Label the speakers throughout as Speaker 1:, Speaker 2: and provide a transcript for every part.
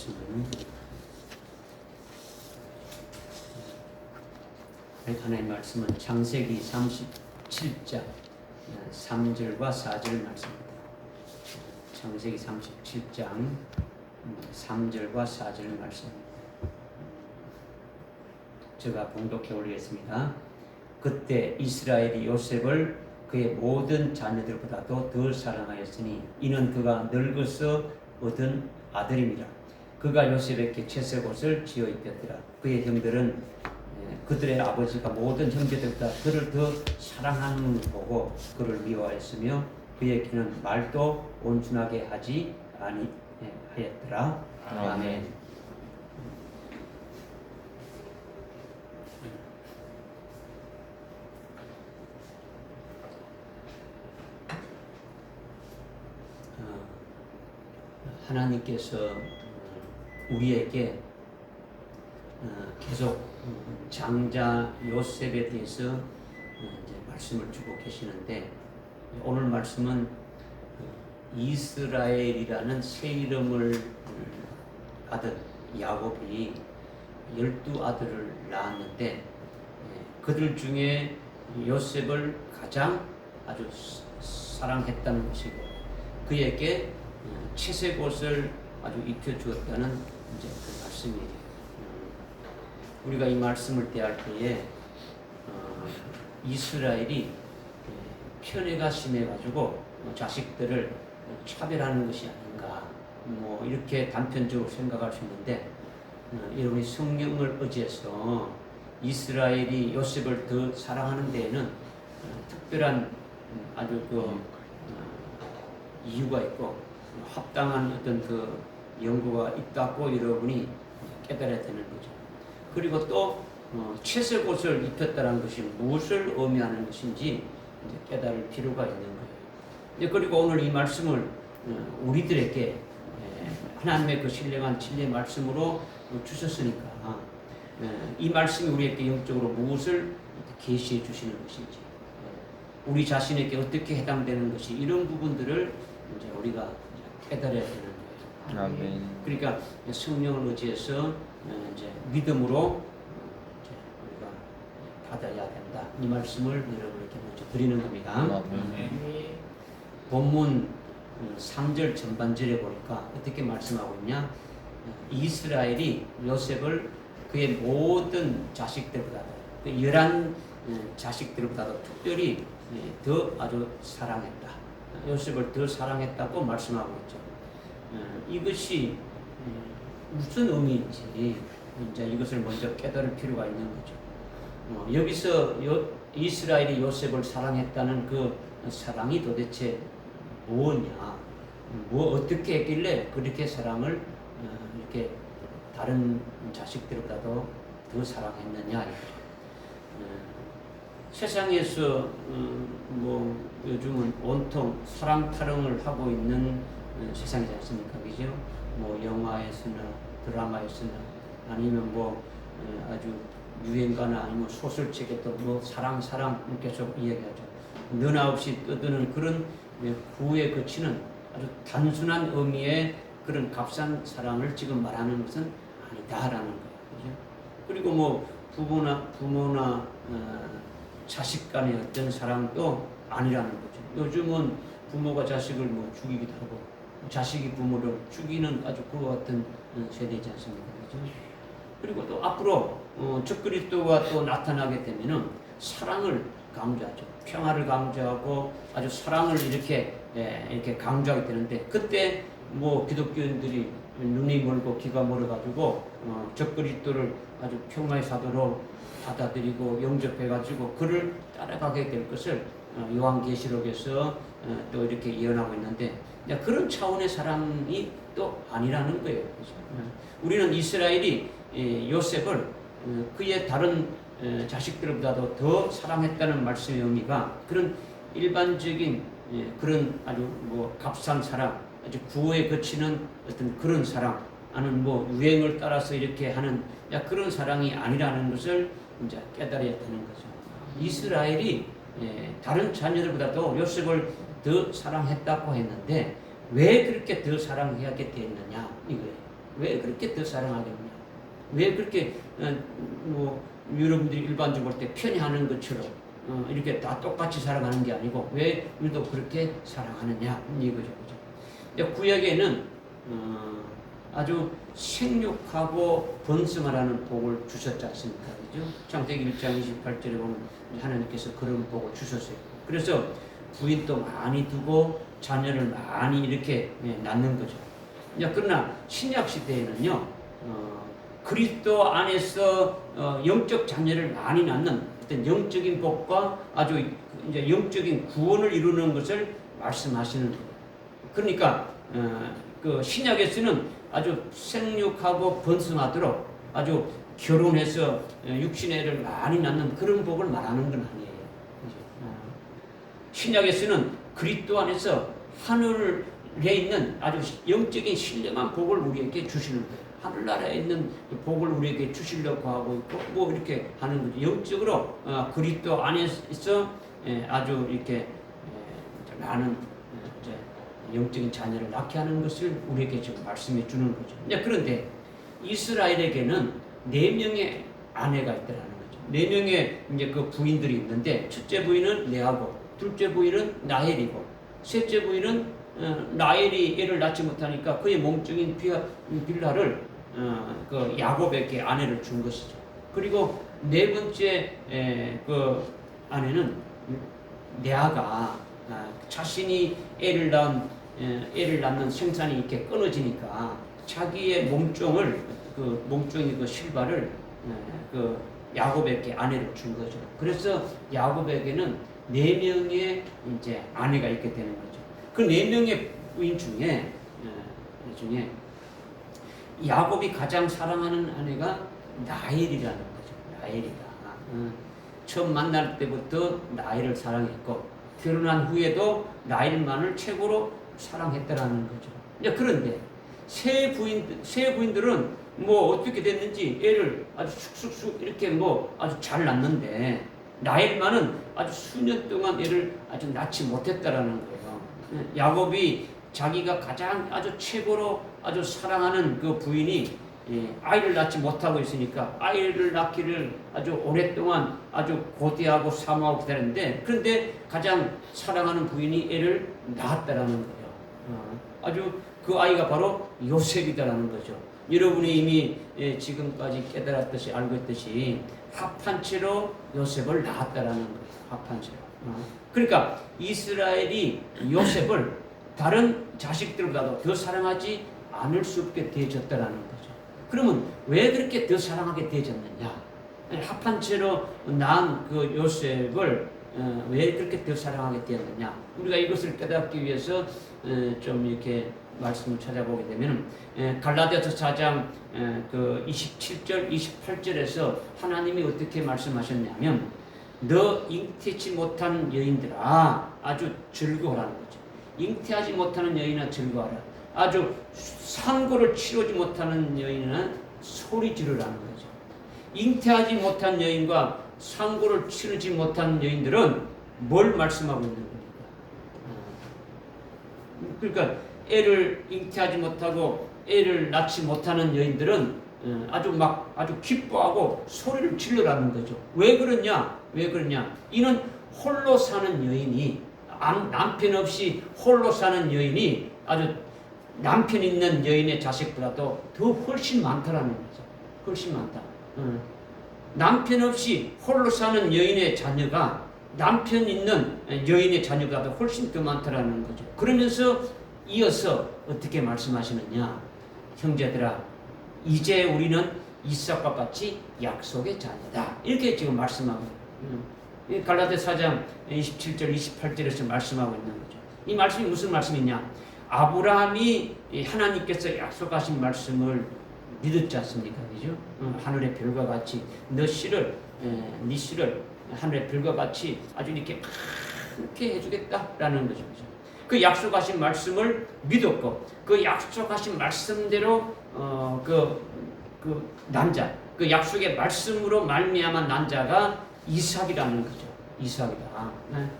Speaker 1: 말씀은 하나님의 말씀은 창세기 37장 3절과 4절 말씀입니다. 창세기 37장 3절과 4절 말씀입니다. 제가 봉독해 올리겠습니다. 그때 이스라엘이 요셉을 그의 모든 자녀들보다도 더 사랑하였으니 이는 그가 늙어서 얻은 아들임이라. 그가 요셉에게 채색옷을 지어 입혔더라. 그의 형들은 그들의 아버지가 모든 형제들보다 그를 더 사랑하는 것을 보고 그를 미워하였으며 그에게는 말도 온순하게 하지 아니하였더라. 아멘. 하나님께서 우리에게 계속 장자 요셉에 대해서 이제 말씀을 주고 계시는데, 오늘 말씀은 이스라엘이라는 새 이름을 받은 야곱이 12아들을 낳았는데, 그들 중에 요셉을 가장 아주 사랑했다는 것이고 그에게 채색옷을 아주 입혀주었다는 이제 그 말씀이에요. 우리가 이 말씀을 대할 때에 이스라엘이 편애가 심해가지고 자식들을 차별하는 것이 아닌가, 이렇게 단편적으로 생각할 수 있는데, 여러분이 성령을 의지해서 이스라엘이 요셉을 더 사랑하는 데에는 특별한 아주 이유가 있고 합당한 어떤 그 연구가 있다고 여러분이 깨달아야 되는 거죠. 그리고 또 채색옷을 입혔다는 것이 무엇을 의미하는 것인지 이제 깨달을 필요가 있는 거예요. 그리고 오늘 이 말씀을 우리들에게 하나님의 그 신령한 진리의 말씀으로 주셨으니까 이 말씀이 우리에게 영적으로 무엇을 계시해 주시는 것인지, 우리 자신에게 어떻게 해당되는 것이, 이런 부분들을 이제 우리가 깨달아야 되는 거예요.
Speaker 2: 아멘.
Speaker 1: 그러니까 성령을 의지해서 이제 믿음으로 이제 우리가 받아야 된다. 이 말씀을 여러분에게 먼저 드리는 겁니다.
Speaker 2: 아멘.
Speaker 1: 본문 3절 전반절에 보니까 어떻게 말씀하고 있냐? 이스라엘이 요셉을 그의 모든 자식들보다도, 그 11 자식들보다도 특별히 더 아주 사랑했다. 요셉을 더 사랑했다고 말씀하고 있죠. 이것이 무슨 의미인지 이제 이것을 먼저 깨달을 필요가 있는 거죠. 여기서 이스라엘이 요셉을 사랑했다는 그 사랑이 도대체 뭐냐? 어떻게 했길래 그렇게 사랑을 이렇게 다른 자식들보다도 더 사랑했느냐? 세상에서 요즘은 온통 사랑 타령을 하고 있는 세상이지 않습니까? 그죠? 영화에서나 드라마에서나 아니면 아주 유행가나 아니면 소설책에도 사랑 계속 이야기하죠. 너나 없이 떠드는 그런 구에 그치는 아주 단순한 의미의 그런 값싼 사랑을 지금 말하는 것은 아니다라는 거예요. 그죠? 그리고 부모나 자식 간의 어떤 사랑도 아니라는 거죠. 요즘은 부모가 자식을 죽이기도 하고 자식이 부모를 죽이는 아주 그와 같은 세대이지 않습니까? 그렇죠? 그리고 또 앞으로 적그리스도가 또 나타나게 되면은 사랑을 강조하죠. 평화를 강조하고 아주 사랑을 이렇게 강조하게 되는데, 그때 기독교인들이 눈이 멀고 귀가 멀어가지고 적그리스도를 아주 평화의 사도로 받아들이고 영접해가지고 그를 따라가게 될 것을 요한계시록에서 또 이렇게 예언하고 있는데, 그런 차원의 사랑이 또 아니라는 거예요. 그렇죠? 우리는 이스라엘이 요셉을 그의 다른 자식들보다도 더 사랑했다는 말씀의 의미가 그런 일반적인 그런 아주 값싼 사랑, 아주 구호에 거치는 어떤 그런 사랑, 아는 유행을 따라서 이렇게 하는 그런 사랑이 아니라는 것을 이제 깨달아야 되는 거죠. 이스라엘이 다른 자녀들보다도 요셉을 더 사랑했다고 했는데 왜 그렇게 더 사랑하게 되었느냐 이거예요. 왜 그렇게 더 사랑하겠냐? 왜 그렇게 뭐 여러분들이 일반적으로 볼 때 편애하는 것처럼 이렇게 다 똑같이 사랑하는 게 아니고 왜 우리도 그렇게 사랑하느냐 이거죠, 그죠? 구약에는 아주 생육하고 번성하라는 복을 주셨지 않습니까, 그죠? 창세기 1장 28절에 보면 하나님께서 그런 복을 주셨어요. 그래서 부인도 많이 두고 자녀를 많이 이렇게 낳는 거죠. 그러나 신약 시대에는요, 그리스도 안에서 영적 자녀를 많이 낳는 어떤 영적인 복과 아주 이제 영적인 구원을 이루는 것을 말씀하시는 거예요. 그러니까 그 신약에서는 아주 생육하고 번성하도록 아주 결혼해서 육신의 애를 많이 낳는 그런 복을 말하는 건 아니에요. 신약에서는 그리스도 안에서 하늘에 있는 아주 영적인 신령한 복을 우리에게 주시는 거예요. 하늘나라에 있는 복을 우리에게 주시려고 하고 있고 뭐 이렇게 하는 거죠. 영적으로 그리스도 안에서 아주 이렇게 많은 영적인 자녀를 낳게 하는 것을 우리에게 지금 말씀해 주는 거죠. 그런데 이스라엘에게는 4명의 아내가 있다라는 거죠. 4명의 이제 그 부인들이 있는데 첫째 부인은 레아고, 둘째 부인은 라헬이고, 셋째 부인은 라헬이 애를 낳지 못하니까 그의 몸종인 빌하를 그 야곱에게 아내를 준 것이죠. 그리고 네 번째 그 아내는 레아가 자신이 애를 낳는 생산이 이렇게 끊어지니까 자기의 몸종을 그 몸종의 그 실바를 그 야곱에게 아내를 준 거죠. 그래서 야곱에게는 4명의 이제 아내가 있게 되는 거죠. 그 4명의 부인 중에 야곱이 가장 사랑하는 아내가 라헬이라는 거죠. 라헬이다. 처음 만날 때부터 라헬을 사랑했고 결혼한 후에도 라헬만을 최고로 사랑했다라는 거죠. 그런데 세 부인들은 뭐 어떻게 됐는지 애를 아주 쑥쑥쑥 이렇게 뭐 아주 잘 낳는데 라헬만은 아주 수년 동안 애를 아주 낳지 못했다라는 거예요. 야곱이 자기가 가장 아주 최고로 아주 사랑하는 그 부인이 아이를 낳지 못하고 있으니까 아이를 낳기를 아주 오랫동안 아주 고대하고 사모하고 기다렸는데 그런데 가장 사랑하는 부인이 애를 낳았다라는 거예요. 아주 그 아이가 바로 요셉이다라는 거죠. 여러분이 이미 지금까지 깨달았듯이 알고 있듯이 합한 채로 요셉을 낳았다라는 거예요. 합한 채로. 그러니까 이스라엘이 요셉을 다른 자식들보다도 더 사랑하지 않을 수 없게 되어졌다라는 거죠. 그러면 왜 그렇게 더 사랑하게 되어졌느냐? 합한 채로 낳은 그 요셉을 왜 그렇게 더 사랑하게 되었느냐? 우리가 이것을 깨닫기 위해서 좀 이렇게 말씀을 찾아보게 되면 갈라디아서 4장 그 27절, 28절에서 하나님이 어떻게 말씀하셨냐면 너 잉태치 못한 여인들아 아주 즐거워라는 거죠. 잉태하지 못하는 여인아 즐거워하라. 아주 상고를 치르지 못하는 여인은 소리 지르라는 거죠. 잉태하지 못한 여인과 상고를 치르지 못한 여인들은 뭘 말씀하고 있는 겁니까? 그러니까 애를 잉태하지 못하고 애를 낳지 못하는 여인들은 아주 기뻐하고 소리를 지르라는 거죠. 왜 그러냐? 이는 홀로 사는 여인이 남편 없이 홀로 사는 여인이 아주 남편 있는 여인의 자식보다도 더 훨씬 많다라는 거죠. 훨씬 많다. 남편 없이 홀로 사는 여인의 자녀가 남편 있는 여인의 자녀보다도 훨씬 더 많다라는 거죠. 그러면서 이어서 어떻게 말씀하시느냐? 형제들아, 이제 우리는 이삭과 같이 약속의 자녀다. 이렇게 지금 말씀하고 갈라디아 4장 27절 28절에서 말씀하고 있는 거죠. 이 말씀이 무슨 말씀이냐? 아브라함이 하나님께서 약속하신 말씀을 믿었지 않습니까? 그죠? 하늘의 별과 같이 네 씨를 하늘의 별과 같이 아주 이렇게 많게 해주겠다라는 거죠. 그 약속하신 말씀을 믿었고 그 약속하신 말씀대로 그 난자, 그 약속의 말씀으로 말미암은 난자가 이삭이라는 거죠. 이삭이다.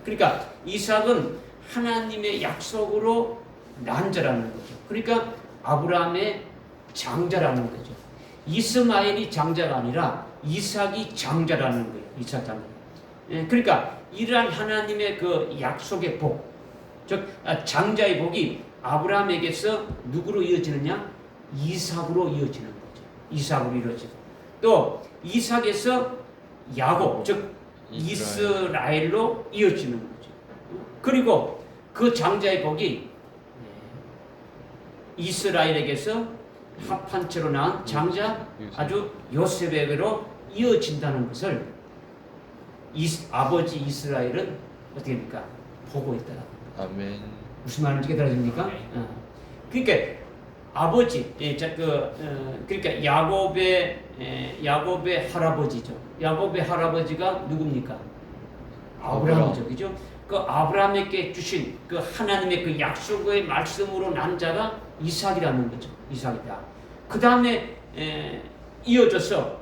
Speaker 1: 그러니까 이삭은 하나님의 약속으로 난자라는 거죠. 그러니까 아브라함의 장자라는 거죠. 이스마엘이 장자가 아니라 이삭이 장자라는 거예요. 이삭 장자. 그러니까 이러한 하나님의 그 약속의 복, 즉 장자의 복이 아브라함에게서 누구로 이어지느냐? 이삭으로 이어지는 거죠. 이삭으로 이루어지고 또 이삭에서 야곱, 즉 이스라엘로 이어지는 거죠. 그리고 그 장자의 복이 이스라엘에게서 합한 채로 낳은 장자 아주 요셉에게로 이어진다는 것을 아버지 이스라엘은 어떻게 합니까? 보고 있더라.
Speaker 2: 아멘.
Speaker 1: 무슨 말인지 깨달아집니까? 그러니까 아버지, 그러니까 야곱의 할아버지죠. 야곱의 할아버지가 누굽니까? 아브라함이죠, 그죠? 그 아브라함에게 주신 그 하나님의 그 약속의 말씀으로 난 자가 이삭이라는 거죠. 이삭이다. 그 다음에 이어져서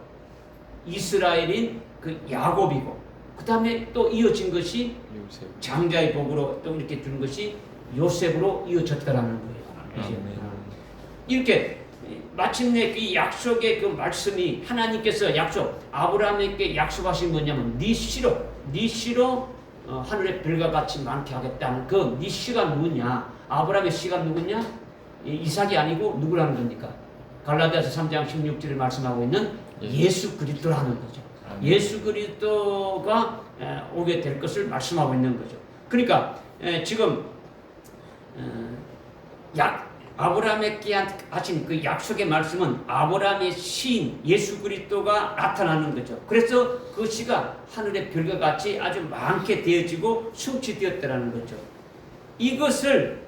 Speaker 1: 이스라엘인 그 야곱이고, 그 다음에 또 이어진 것이
Speaker 2: 요셉.
Speaker 1: 장자의 복으로 또 이렇게 주는 것이 요셉으로 이어졌다라는 거예요. 이렇게 마침내 그 약속의 그 말씀이 하나님께서 아브라함에게 약속하신 뭐냐면 네 씨로 하늘의 별과 같이 많게 하겠다는 그 네 씨가 누구냐? 아브라함의 씨가 누구냐? 이삭이 아니고 누구라는 겁니까? 갈라디아서 3장 16절에 말씀하고 있는 예수 그리스도라는 거죠. 예수 그리스도가 오게 될 것을 말씀하고 있는 거죠. 그러니까 지금 아브라함에게 하신 그 약속의 말씀은 아브라함의 시인 예수 그리스도가 나타나는 거죠. 그래서 그 시가 하늘의 별과 같이 아주 많게 되어지고 성취되었다라는 거죠. 이것을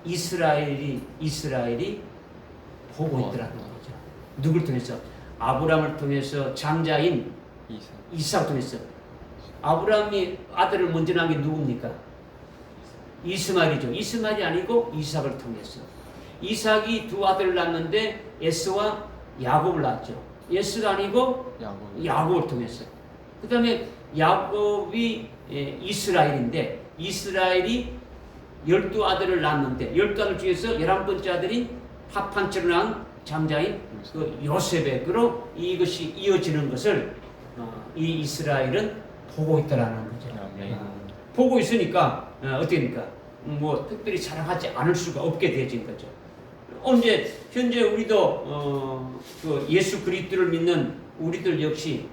Speaker 1: 이스라엘이 보고 있더라는 거죠. 누굴 통해서? 아브라함을 통해서 장자인 이삭을 통해서. 아브라함이 아들을 먼저 낳은 게 누굽니까? 이스마엘이죠. 이스마엘이 아니고 이삭을 통해서. 이삭이 두 아들을 낳았는데 에스와 야곱을 낳았죠. 에스가 아니고 야곱을 통해서. 그 다음에 야곱이 이스라엘인데 이스라엘이 12아들을 낳았는데 12아들 중에서 11번째 아들인 합한 채로 낳은 장자인 그 요셉에게로 이것이 이어지는 것을 이 이스라엘은 보고 있다라는 거죠. 보고 있으니까 어떻게 됩니까? 뭐 특별히 자랑하지 않을 수가 없게 되어진 거죠. 현재 우리도 그 예수 그리스도를 믿는 우리들 역시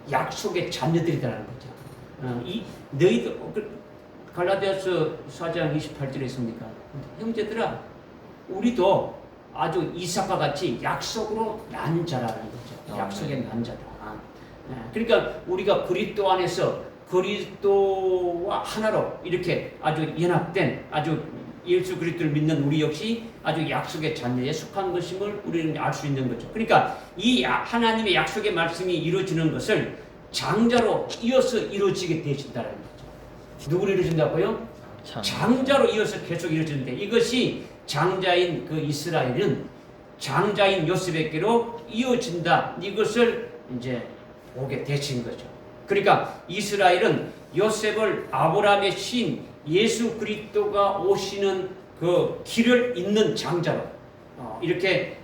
Speaker 1: 약속의 자녀들이라는 거죠. 너희도 갈라디아서 4장 28절에 있습니까? 형제들아, 우리도 아주 이삭과 같이 약속으로 난 자라는 거죠. 약속의 난 자다. 그러니까 우리가 그리스도 안에서 그리스도와 하나로 이렇게 아주 연합된 아주 예수 그리스도를 믿는 우리 역시 아주 약속의 자녀에 속한 것임을 우리는 알 수 있는 거죠. 그러니까 이 하나님의 약속의 말씀이 이루어지는 것을 장자로 이어서 이루어지게 되어진다는 거죠. 누구를 이루어진다고요? 장자로 이어서 계속 이루어지는데 이것이 장자인 그 이스라엘은 장자인 요셉에게로 이어진다. 이것을 이제 보게 되신 거죠. 그러니까 이스라엘은 요셉을 아브라함의 신 예수 그리스도가 오시는 그 길을 잇는 장자로 이렇게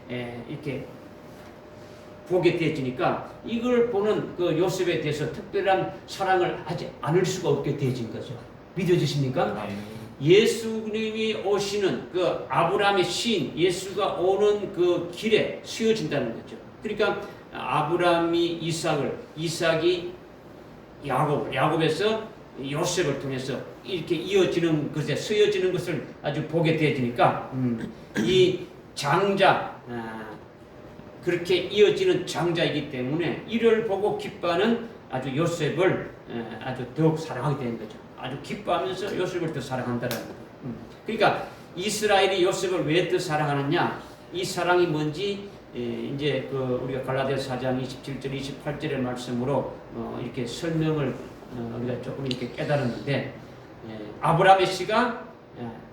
Speaker 1: 보게 되어지니까 이걸 보는 그 요셉에 대해서 특별한 사랑을 하지 않을 수가 없게 되어진 거죠. 믿어지십니까? 예수님이 오시는 그 아브라함의 신 예수가 오는 그 길에 쓰여진다는 거죠. 그러니까 아브라함이 이삭이 야곱에서 요셉을 통해서 이렇게 이어지는 것에 쓰여지는 것을 아주 보게 되어지니까 이 장자 그렇게 이어지는 장자이기 때문에 이를 보고 기뻐하는 아주 요셉을 아주 더욱 사랑하게 되는 거죠. 아주 기뻐하면서 요셉을 더 사랑한다는 거죠. 그러니까 이스라엘이 요셉을 왜 더 사랑하느냐? 이 사랑이 뭔지 이제 그 우리가 갈라디아서 4장 27절 28절의 말씀으로 이렇게 설명을 우리가 조금 이렇게 깨달았는데 아브라함의 씨가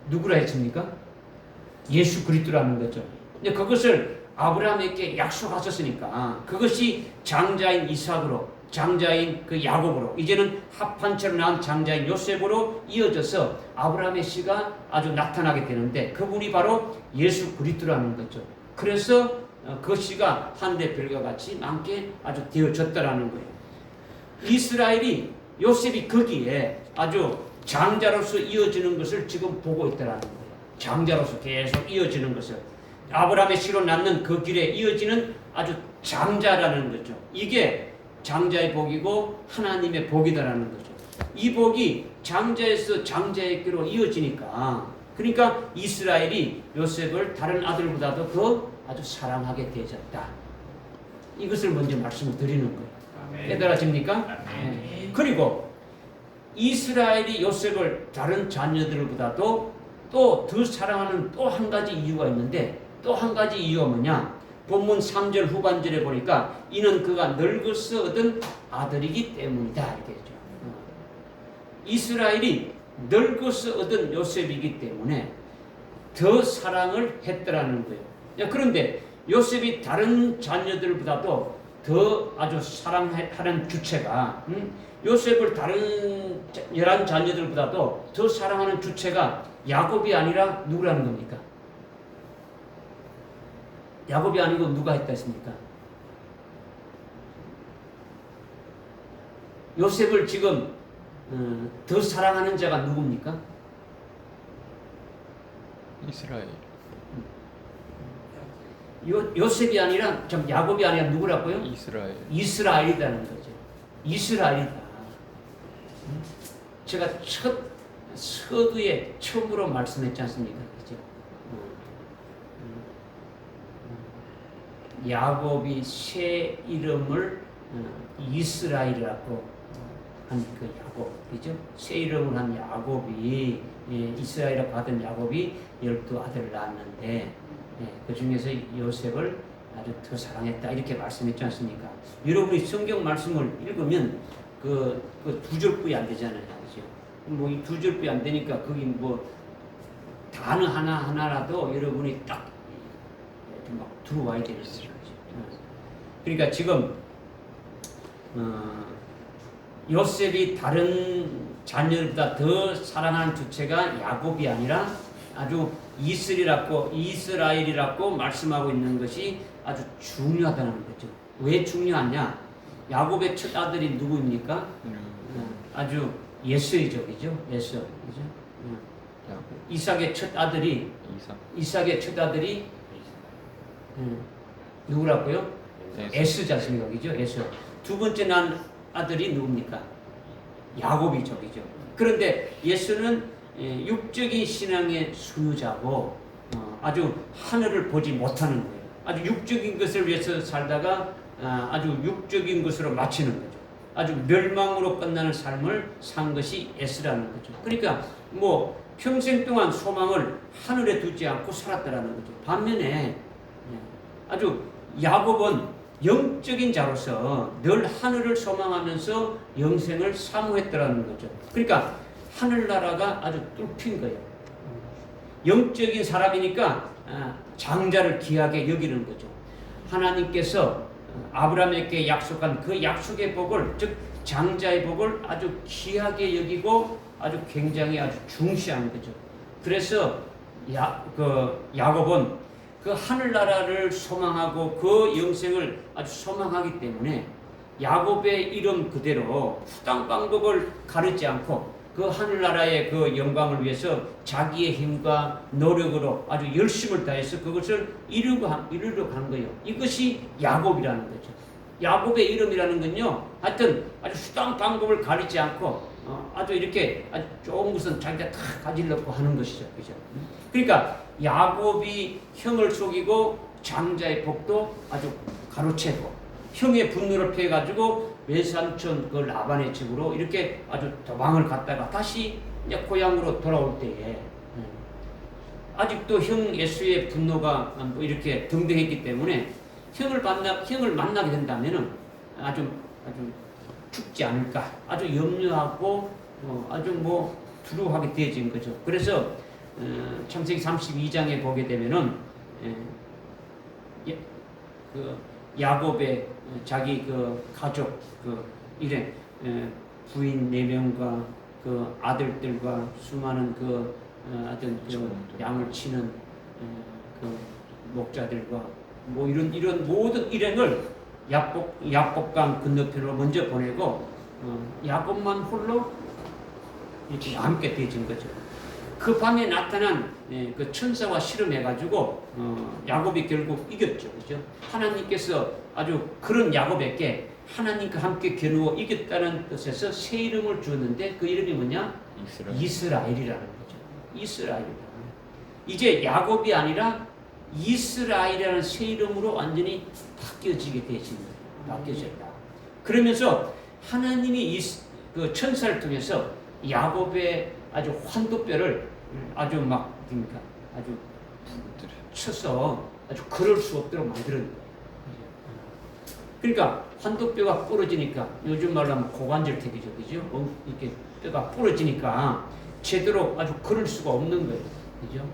Speaker 1: 누구라 했습니까? 예수 그리스도라는 거죠. 근데 그것을 아브라함에게 약속하셨으니까 그것이 장자인 이삭으로 장자인 그 야곱으로, 이제는 합판처럼 낳은 장자인 요셉으로 이어져서 아브라함의 씨가 아주 나타나게 되는데, 그분이 바로 예수 그리스도라는 거죠. 그래서 그 씨가 하늘의 별과 같이 많게 아주 되어졌다라는 거예요. 이스라엘이, 요셉이 거기에 아주 장자로서 이어지는 것을 지금 보고 있다라는 거예요. 장자로서 계속 이어지는 것을, 아브라함의 씨로 낳는 그 길에 이어지는 아주 장자라는 거죠. 이게 장자의 복이고 하나님의 복이다라는 거죠. 이 복이 장자에서 장자에게로 이어지니까, 그러니까 이스라엘이 요셉을 다른 아들보다도 더 아주 사랑하게 되어졌다. 이것을 먼저 말씀을 드리는 거예요. 깨달아집니까? 네. 그리고 이스라엘이 요셉을 다른 자녀들보다도 또 더 사랑하는 또 한 가지 이유가 있는데, 또 한 가지 이유가 뭐냐? 본문 3절 후반절에 보니까 이는 그가 늙어서 얻은 아들이기 때문이다 이렇게 했죠. 이스라엘이 늙어서 얻은 요셉이기 때문에 더 사랑을 했더라는 거예요. 그런데 요셉이 다른 자녀들보다도 더 아주 사랑하는 주체가, 요셉을 다른 11자녀들보다도 더 사랑하는 주체가 야곱이 아니라 누구라는 겁니까? 야곱이 아니고 누가 했다 했습니까? 요셉을 지금 더 사랑하는 자가 누굽니까?
Speaker 2: 이스라엘.
Speaker 1: 요셉이 아니라, 야곱이 아니라 누구라고요?
Speaker 2: 이스라엘.
Speaker 1: 이스라엘이라는 거죠. 이스라엘이다. 제가 첫 서두에 처음으로 말씀했지 않습니까? 그죠? 야곱이 새 이름을 이스라엘이라고 한 그 야곱, 그죠? 새 이름을 한 야곱이, 이스라엘이라고 하던 야곱이 12아들을 낳았는데, 그 중에서 요셉을 아주 더 사랑했다 이렇게 말씀했지 않습니까? 여러분이 성경 말씀을 읽으면 그 두 줄뿐이 안 되잖아요, 그죠? 뭐 이 두 줄뿐이 안 되니까 거기 뭐 단어 하나 하나라도 여러분이 딱 막 들어와야 되는 거죠. 그러니까 지금 요셉이 다른 자녀보다 더 사랑하는 주체가 야곱이 아니라 아주 이스라엘이라고 말씀하고 있는 것이 아주 중요하다는 거죠. 왜 중요하냐? 야곱의 첫 아들이 누구입니까? 아주 예서이죠, 그죠? 예서, 그죠? 이삭의 첫 아들이 누구라고요? 에스지 않습니까, 그죠? 에서. 두 번째 난 아들이 누굽니까? 야곱이죠, 그죠? 그런데 예서는 육적인 신앙의 소유자고 아주 하늘을 보지 못하는 거예요. 아주 육적인 것을 위해서 살다가 아주 육적인 것으로 마치는 거죠. 아주 멸망으로 끝나는 삶을 산 것이 에스라는 거죠. 그러니까 뭐 평생 동안 소망을 하늘에 두지 않고 살았다라는 거죠. 반면에 아주 야곱은 영적인 자로서 늘 하늘을 소망하면서 영생을 사모했다라는 거죠. 그러니까 하늘나라가 아주 뚫힌 거예요. 영적인 사람이니까 장자를 귀하게 여기는 거죠. 하나님께서 아브라함에게 약속한 그 약속의 복을, 즉 장자의 복을 아주 귀하게 여기고 아주 굉장히 아주 중시한 거죠. 그래서 야곱은 그 하늘나라를 소망하고 그 영생을 아주 소망하기 때문에 야곱의 이름 그대로 수단 방법을 가르지 않고 그 하늘나라의 그 영광을 위해서 자기의 힘과 노력으로 아주 열심을 다해서 그것을 이루려 간 거예요. 이것이 야곱이라는 거죠. 야곱의 이름이라는 건요, 하여튼 아주 수단 방법을 가리지 않고 아주 이렇게 아주 좋은 것은 자기가 다 가지려고 하는 것이죠. 그죠? 그러니까 야곱이 형을 속이고 장자의 복도 아주 가로채고 형의 분노를 피해가지고 외삼촌 그 라반의 집으로 이렇게 아주 도망을 갔다가 다시 이제 고향으로 돌아올 때에 아직도 형 예수의 분노가 뭐 이렇게 등등했기 때문에 형을 만나게 된다면은 아주 죽지 않을까, 아주 염려하고 아주 뭐 두려워하게 되어진 거죠. 그래서 창세기 32장에 보게 되면은 그 야곱의 자기 그 가족 그 일행 부인 4명과 그 아들들과 수많은 그 어떤 그 양을 치는 그 목자들과 뭐 이런 모든 일행을 야복강 건너편으로 먼저 보내고 야곱만 홀로 이렇게 함께 되진 거죠. 그 밤에 나타난 그 천사와 씨름해가지고 야곱이 결국 이겼죠, 그죠? 하나님께서 아주 그런 야곱에게 하나님과 함께 겨누어 이겼다는 뜻에서 새 이름을 주었는데 그 이름이 뭐냐? 이스라엘이라는 거죠. 이스라엘이라는. 이제 야곱이 아니라 이스라엘이라는 새 이름으로 완전히 바뀌어지게 되신 거예요. 바뀌어졌다. 그러면서 하나님이 그 천사를 통해서 야곱의 아주 환도뼈를 아주 막 그러니까 아주 쳐서 아주 걸을 수 없도록 만드는 거예요. 그러니까 환도뼈가 부러지니까 요즘 말로 하면 고관절택이죠, 그죠? 이렇게 뼈가 부러지니까 제대로 아주 걸을 수가 없는 거예요, 그죠?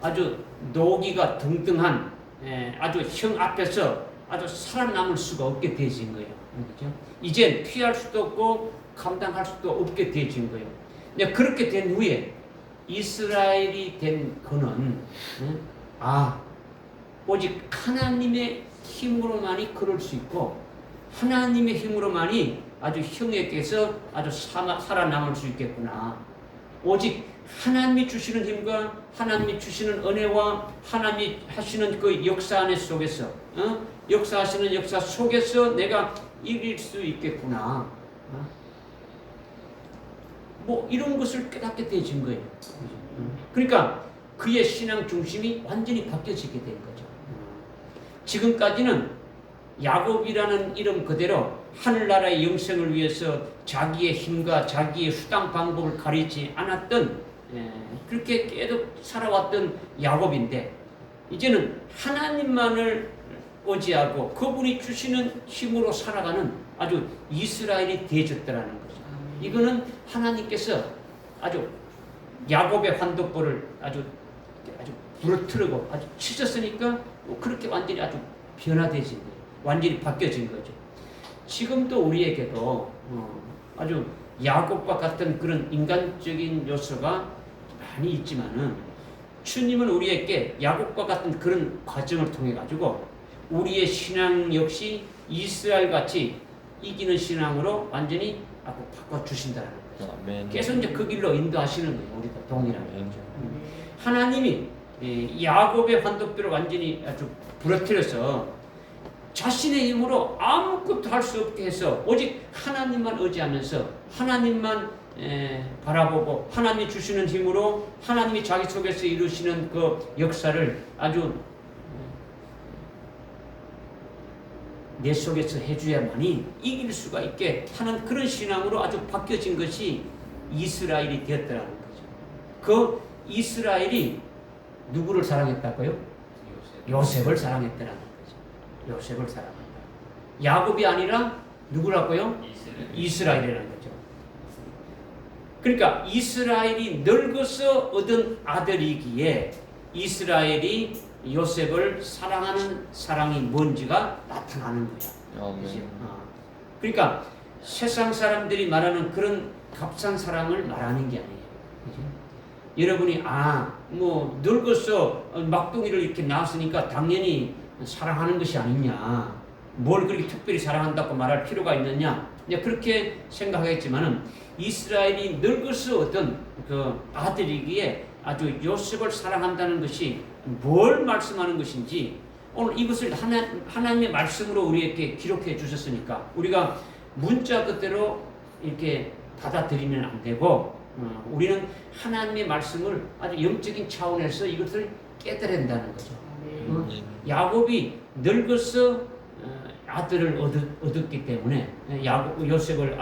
Speaker 1: 아주 노기가 등등한 아주 형 앞에서 아주 살아남을 수가 없게 되어진 거예요, 그죠? 이젠 피할 수도 없고 감당할 수도 없게 되어진 거예요. 그렇게 된 후에 이스라엘이 된 그는 오직 하나님의 힘으로만이 그럴 수 있고 하나님의 힘으로만이 아주 형에게서 아주 살아남을 수 있겠구나. 오직 하나님이 주시는 힘과 하나님이 주시는 은혜와 하나님이 하시는 그 역사 안에 속에서 역사하시는 역사 속에서 내가 이길 수 있겠구나. 뭐 이런 것을 깨닫게 되어진 거예요. 그러니까 그의 신앙 중심이 완전히 바뀌어지게 된 거죠. 지금까지는 야곱이라는 이름 그대로 하늘나라의 영생을 위해서 자기의 힘과 자기의 수단 방법을 가리지 않았던 그렇게 계속 살아왔던 야곱인데 이제는 하나님만을 의지하고 그분이 주시는 힘으로 살아가는 아주 이스라엘이 되어졌다라는 거죠. 이거는 하나님께서 아주 야곱의 환도뼈를 아주 부러뜨리고 아주 치셨으니까 그렇게 완전히 아주 변화되진 거예요. 완전히 바뀌어진 거죠. 지금도 우리에게도 아주 야곱과 같은 그런 인간적인 요소가 많이 있지만은 주님은 우리에게 야곱과 같은 그런 과정을 통해 가지고 우리의 신앙 역시 이스라엘 같이 이기는 신앙으로 완전히 바꿔 주신다는 거죠. 계속 이제 그 길로 인도하시는 거예요. 우리가 동일하게. 하나님이 야곱의 환도뼈를 완전히 아주 부러뜨려서 자신의 힘으로 아무것도 할 수 없게 해서 오직 하나님만 의지하면서 하나님만 바라보고 하나님이 주시는 힘으로 하나님이 자기 속에서 이루시는 그 역사를 아주 내 속에서 해줘야만이 이길 수가 있게 하는 그런 신앙으로 아주 바뀌어진 것이 이스라엘이 되었다는 거죠. 그 이스라엘이 누구를 사랑했다고요? 요셉을 사랑했다는 거죠. 요셉을 사랑한다. 야곱이 아니라 누구라고요? 이스라엘이라는 거죠. 그러니까 이스라엘이 늙어서 얻은 아들이기에 이스라엘이 요셉을 사랑하는 사랑이 뭔지가 나타나는 거예요. 그러니까 세상 사람들이 말하는 그런 값싼 사랑을 말하는 게 아니에요. 그죠? 여러분이 뭐 늙어서 막둥이를 이렇게 낳았으니까 당연히 사랑하는 것이 아니냐, 뭘 그렇게 특별히 사랑한다고 말할 필요가 있느냐, 그렇게 생각하겠지만은 이스라엘이 늙어서 어떤 그 아들이기에 아주 요셉을 사랑한다는 것이 뭘 말씀하는 것인지 오늘 이것을 하나님의 말씀으로 우리에게 기록해 주셨으니까 우리가 문자 그대로 이렇게 받아들이면 안 되고 우리는 하나님의 말씀을 아주 영적인 차원에서 이것을 깨달아야 된다는 거죠. 야곱이 늙어서 아들을 얻었기 때문에 요셉을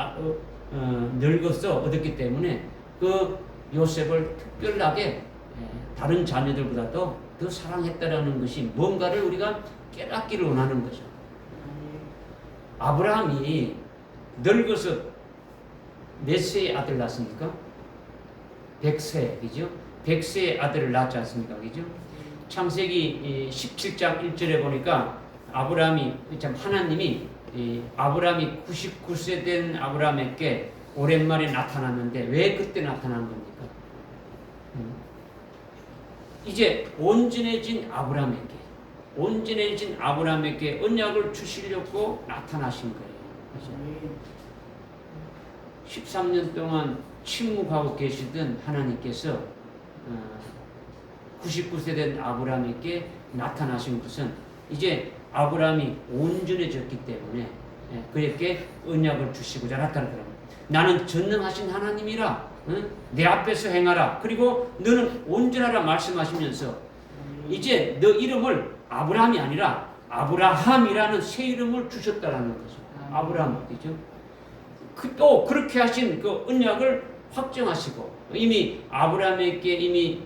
Speaker 1: 늙어서 얻었기 때문에 그 요셉을 특별하게 다른 자녀들보다도 더 사랑했다라는 것이 뭔가를 우리가 깨닫기를 원하는 거죠. 아브라함이 늙어서 몇 세의 아들 낳았습니까? 100세, 그죠? 100세의 아들을 낳지 않습니까? 그죠? 창세기 17장 1절에 보니까 아브라함이 참 하나님이 이 아브라함이 99세 된 아브라함에게 오랜만에 나타났는데 왜 그때 나타난 겁니까? 이제 온전해진 아브라함에게 언약을 주시려고 나타나신 거예요. 13년 동안 침묵하고 계시던 하나님께서 99세 된 아브라함에게 나타나신 것은 이제 아브라함이 온전해졌기 때문에 그에게 언약을 주시고자 나타난 겁니다. 나는 전능하신 하나님이라 내 앞에서 행하라. 그리고 너는 온전하라 말씀하시면서 이제 너 이름을 아브라함이 아니라 아브라함이라는 새 이름을 주셨다라는 거죠. 아브라함 그죠? 또 그렇게 하신 그 언약을 확정하시고 이미 아브라함에게 이미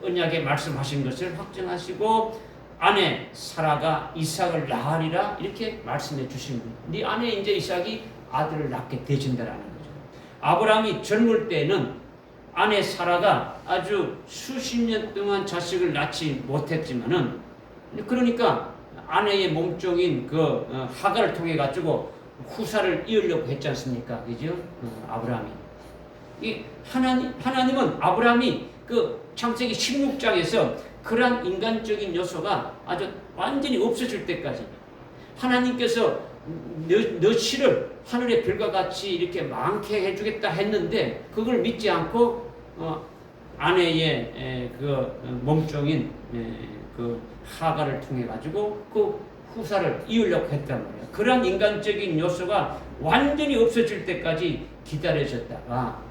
Speaker 1: 언약에 말씀하신 것을 확정하시고 아내 사라가 이삭을 낳으리라 이렇게 말씀해 주신 거예요. 네 아내 이제 이삭이 아들을 낳게 되신다라는 거죠. 아브라함이 젊을 때는 아내 사라가 아주 수십 년 동안 자식을 낳지 못했지만은 그러니까 아내의 몸종인 그 하갈을 통해 가지고 후사를 이으려고 했지 않습니까? 그죠? 아브라함이. 이 하나님은 아브라함이 그 창세기 16장에서 그러한 인간적인 요소가 아주 완전히 없어질 때까지 하나님께서 너 씨를 하늘의 별과 같이 이렇게 많게 해주겠다 했는데 그걸 믿지 않고 아내의 그 몸종인 그 하갈을 통해 가지고 그 후사를 이으려고 했단 말이에요. 그런 인간적인 요소가 완전히 없어질 때까지 기다렸다가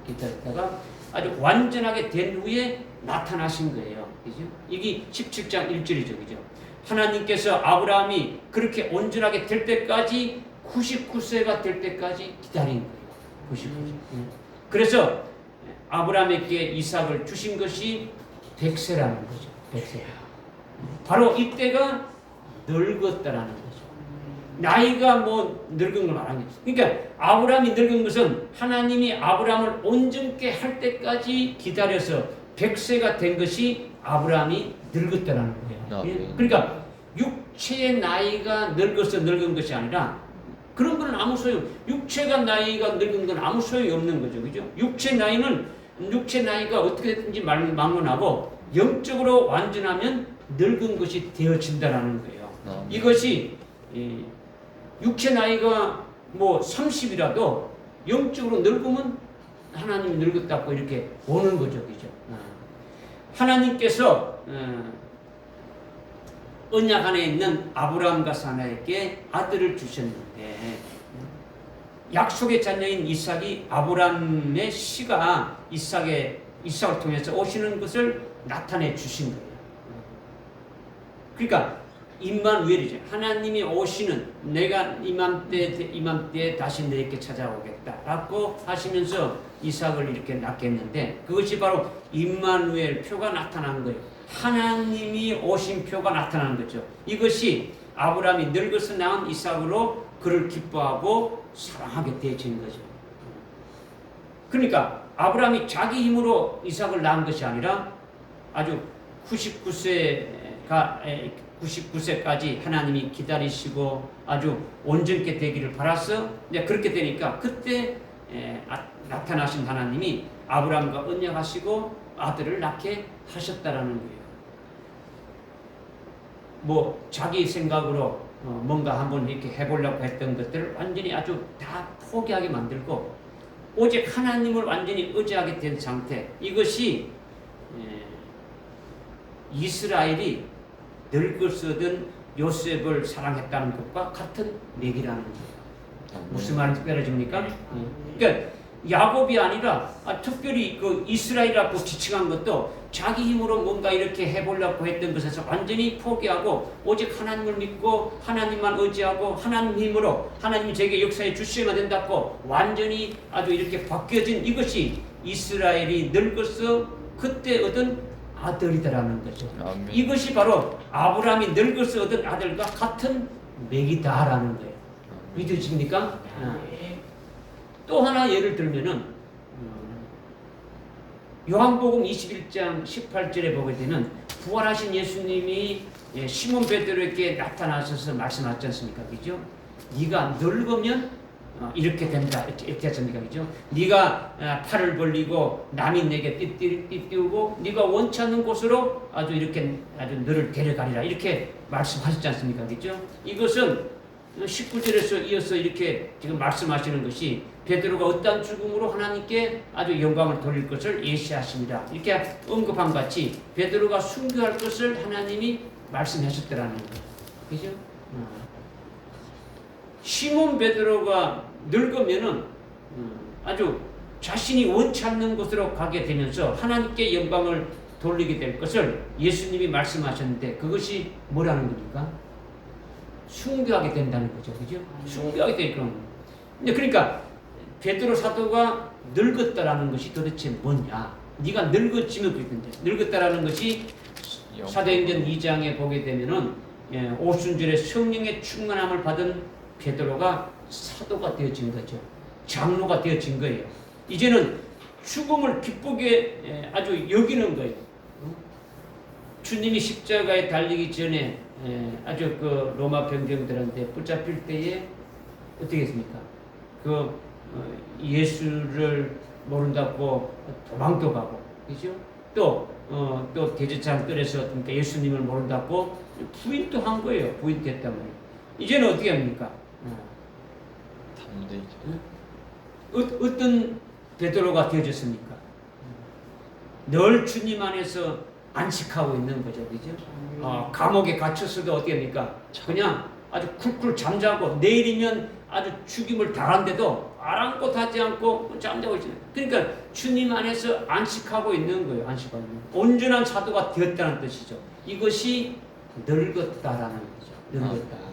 Speaker 1: 아주 완전하게 된 후에 나타나신 거예요. 그죠? 이게 17장 1절이죠. 그죠? 하나님께서 아브라함이 그렇게 온전하게 될 때까지 99세가 될 때까지 기다린 거예요. 99세. 그래서 아브라함에게 이삭을 주신 것이 100세라는 거죠. 100세. 바로 이때가 늙었다라는 거죠. 나이가 뭐 늙은 걸 말하는 거죠. 그러니까 아브라함이 늙은 것은 하나님이 아브라함을 온전케 할 때까지 기다려서 100세가 된 것이 아브라함이 늙었다라는 거예요. 그러니까 육체의 나이가 늙어서 늙은 것이 아니라 그런 건 아무 소용. 육체가 나이가 늙은 건 아무 소용이 없는 거죠. 그죠? 육체 나이가 어떻게 됐든지 막론하고 영적으로 완전하면 늙은 것이 되어진다라는 거예요. 이것이 육체 나이가 뭐 30이라도 영적으로 늙으면 하나님이 늙었다고 이렇게 보는 거죠. 그죠? 하나님께서 언약 안에 있는 아브라함과 사라에게 아들을 주셨는데 약속의 자녀인 이삭이 아브라함의 씨가 이삭을 통해서 오시는 것을 나타내 주신 거예요. 그러니까 임마누엘이죠. 하나님이 오시는 내가 이맘때에 다시 너에게 찾아오겠다라고 하시면서 이삭을 이렇게 낳겠는데 그것이 바로 임마누엘 표가 나타난 거예요. 하나님이 오신 표가 나타나는 거죠. 이것이 아브라함이 늙어서 낳은 이삭으로 그를 기뻐하고 사랑하게 되어진 거죠. 그러니까 아브라함이 자기 힘으로 이삭을 낳은 것이 아니라 아주 99세까지 하나님이 기다리시고 아주 온전케 되기를 바라서 이제 그렇게 되니까 그때 나타나신 하나님이 아브라함과 언약하시고 아들을 낳게 하셨다라는 거예요. 뭐 자기 생각으로 뭔가 한번 이렇게 해보려고 했던 것들을 완전히 아주 다 포기하게 만들고 오직 하나님을 완전히 의지하게 된 상태. 이것이 이스라엘이 늙었어든 요셉을 사랑했다는 것과 같은 맥이라는 거예요. 무슨 말인지 빼어집니까? 그러니까 야곱이 아니라 특별히 그 이스라엘이라고 지칭한 것도 자기 힘으로 뭔가 이렇게 해보려고 했던 것에서 완전히 포기하고 오직 하나님을 믿고 하나님만 의지하고 하나님 힘으로 하나님이 제게 역사에 주시면 된다고 완전히 아주 이렇게 바뀌어진 이것이 이스라엘이 늙어서 그때 얻은 아들이다라는 거죠. 아멘. 이것이 바로 아브라함이 늙어서 얻은 아들과 같은 맥이다라는 거예요. 믿으십니까? 또 하나 예를 들면은 요한복음 21장 18절에 보게 되면 부활하신 예수님이 시몬 베드로에게 나타나셔서 말씀하셨지 않습니까? 그죠? 네가 늙으면 이렇게 된다. 이렇게 했습니까? 그죠? 네가 팔을 벌리고 남이 내게 띠띠우고 네가 원치 않는 곳으로 아주 이렇게 아주 너를 데려가리라. 이렇게 말씀하셨지 않습니까? 그죠? 이것은 19절에서 이어서 이렇게 지금 말씀하시는 것이 베드로가 어떠한 죽음으로 하나님께 아주 영광을 돌릴 것을 예시하십니다. 이렇게 언급한 같이 베드로가 순교할 것을 하나님이 말씀하셨더라는 거예요. 그죠? 시몬 베드로가 늙으면은 아주 자신이 원치 않는 곳으로 가게 되면서 하나님께 영광을 돌리게 될 것을 예수님이 말씀하셨는데 그것이 뭐라는 겁니까? 순교하게 된다는 거죠. 그죠? 순교하게 될 거는. 그러니까 베드로 사도가 늙었다라는 것이 도대체 뭐냐? 네가 늙어지면 그랬는데 늙었다라는 것이 사도행전 2장에 보게 되면은 오순절에 성령의 충만함을 받은 베드로가 사도가 되어진 거죠. 장로가 되어진 거예요. 이제는 죽음을 기쁘게 아주 여기는 거예요. 주님이 십자가에 달리기 전에 아주 그 로마 병정들한테 붙잡힐 때에 어떻게 했습니까? 예수를 모른다고 도망도 가고, 그죠? 또 대제사장 뜰에서 그러니까 예수님을 모른다고 부인도 한 거예요. 부인됐단 말이에요. 이제는 어떻게 합니까? 어떤 베드로가 되어졌습니까? 늘 주님 안에서 안식하고 있는 거죠, 그죠? 감옥에 갇혔어도 어떻게 합니까? 그냥 아주 쿨쿨 잠자고 내일이면 아주 죽임을 당한데도 아랑곳하지 않고 잠자고 있어요. 그러니까 주님 안에서 안식하고 있는 거예요. 안식하고 있는 거예요. 온전한 사도가 되었다는 뜻이죠. 이것이 늙었다라는 거죠. 늙었다.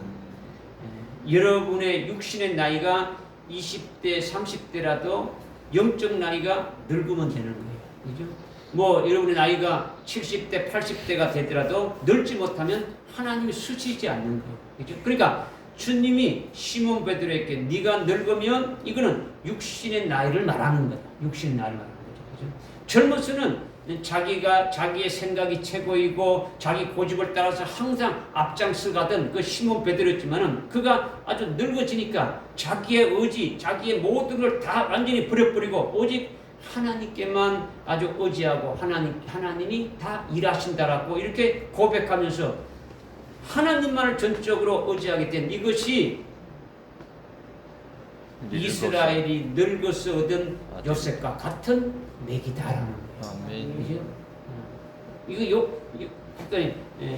Speaker 1: 여러분의 육신의 나이가 20대, 30대라도 영적 나이가 늙으면 되는 거예요. 그죠? 뭐 여러분의 나이가 70대, 80대가 되더라도 늙지 못하면 하나님이 수치지 않는 거예요. 그죠? 그러니까 주님이 시몬 베드로에게 네가 늙으면 이거는 육신의 나이를 말하는 거다. 육신의 나이를 말하는 거죠. 그죠? 젊어서는 자기의 생각이 최고이고 자기 고집을 따라서 항상 앞장서가던 그 시몬 베드로였지만은 그가 아주 늙어지니까 자기의 의지, 자기의 모든 걸 다 완전히 버려버리고 오직 하나님께만 아주 의지하고 하나님이 다 일하신다라고 이렇게 고백하면서 하나님만을 전적으로 의지하게 된 이것이 이스라엘이 늙어서 얻은 요셉과 같은 맥이다라는 거예요.
Speaker 2: 아멘.
Speaker 1: 이거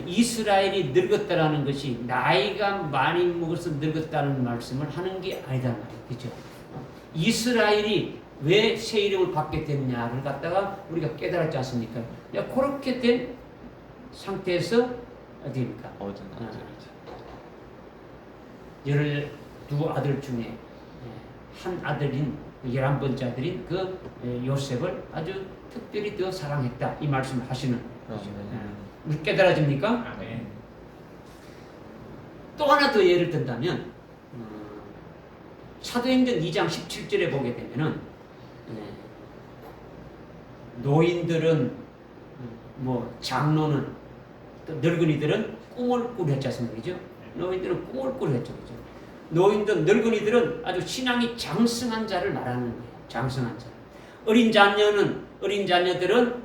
Speaker 1: 이스라엘이 늙었다라는 것이 나이가 많이 먹어서 늙었다는 말씀을 하는 게 아니다 말이에요. 그죠? 이스라엘이 왜 새 이름을 받게 됐냐를 갖다가 우리가 깨달았지 않습니까? 그렇게 된 상태에서 어디입니까? 12아들 중에 한 아들인 11번째 아들인 그 요셉을 아주 특별히 더 사랑했다 이 말씀을 하시는 거죠. 깨달아집니까? 또 하나 더 예를 든다면 사도행전 2장 17절에 보게 되면은 노인들은 뭐 장로는 또 늙은이들은 꿈을 꾸렸지 않습니까? 그죠? 노인들은 꿈을 꾸렸죠. 그죠? 노인들, 늙은이들은 아주 신앙이 장성한 자를 말하는 거예요. 장성한 자. 어린 자녀들은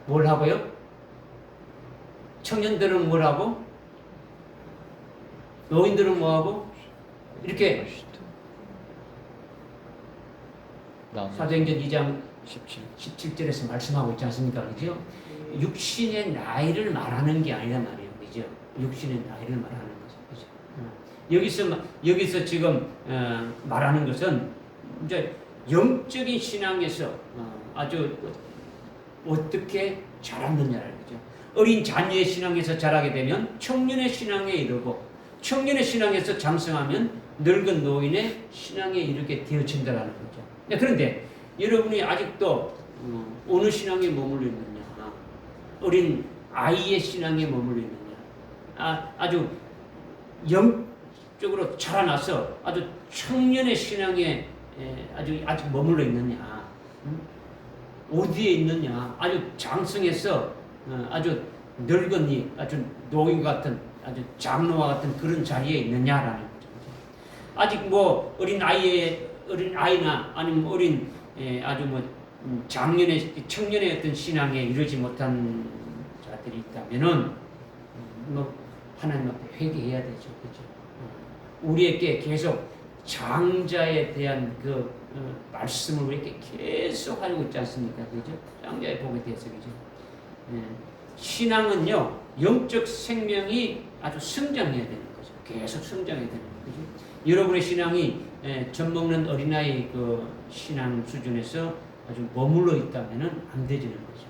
Speaker 1: 뭘 하고요? 청년들은 뭘 하고? 노인들은 뭐 하고? 이렇게 사도행전 2장 17절에서 말씀하고 있지 않습니까? 그죠? 육신의 나이를 말하는 게 아니란 말이에요. 그죠? 육신의 나이를 말하는 거죠. 그죠? 여기서 지금 말하는 것은 이제 영적인 신앙에서 아주 어떻게 자랐느냐를 거죠. 어린 자녀의 신앙에서 자라게 되면 청년의 신앙에 이르고 청년의 신앙에서 장성하면 늙은 노인의 신앙에 이르게 되어진다라는 거죠. 그런데 여러분이 아직도 어느 신앙에 머물러 있느냐? 어린 아이의 신앙에 머물러 있느냐? 아주 영적으로 자라나서 아주 청년의 신앙에 아직 머물러 있느냐? 어디에 있느냐? 아주 장성해서 아주 늙은이, 아주 노인 같은, 아주 장로와 같은 그런 자리에 있느냐라는 거죠. 아직 뭐 어린 아이나 아니면 어린 아주 뭐 청년의 어떤 신앙에 이르지 못한 자들이 있다면은 뭐 하나님 앞에 회개해야 되죠, 그죠? 우리에게 계속 장자에 대한 그 말씀을 우리에게 계속 하고 있지 않습니까, 그죠? 장자의 복에 대해서, 그죠? 신앙은요, 영적 생명이 아주 성장해야 되는 거죠. 계속 성장해야 되는 거죠. 여러분의 신앙이 젖먹는 어린아이 그 신앙 수준에서 아주 머물러 있다면은 안 되지는 거죠.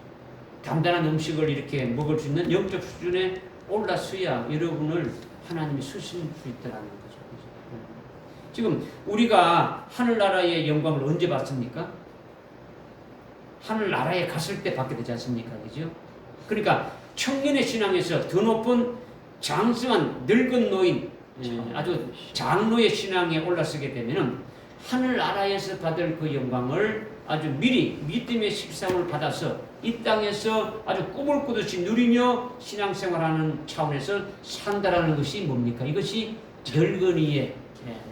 Speaker 1: 단단한 음식을 이렇게 먹을 수 있는 영적 수준에 올라서야 여러분을 하나님이 쓰실 수 있다는 거죠. 지금 우리가 하늘나라의 영광을 언제 봤습니까? 하늘나라에 갔을 때 받게 되지 않습니까? 그죠? 그러니까 청년의 신앙에서 더 높은 장성한 늙은 노인, 아주 장로의 신앙에 올라서게 되면은 하늘나라에서 받을 그 영광을 아주 미리 믿음의 식상을 받아서 이 땅에서 아주 꿈을 꾸듯이 누리며 신앙생활하는 차원에서 산다라는 것이 뭡니까? 이것이 늙은이에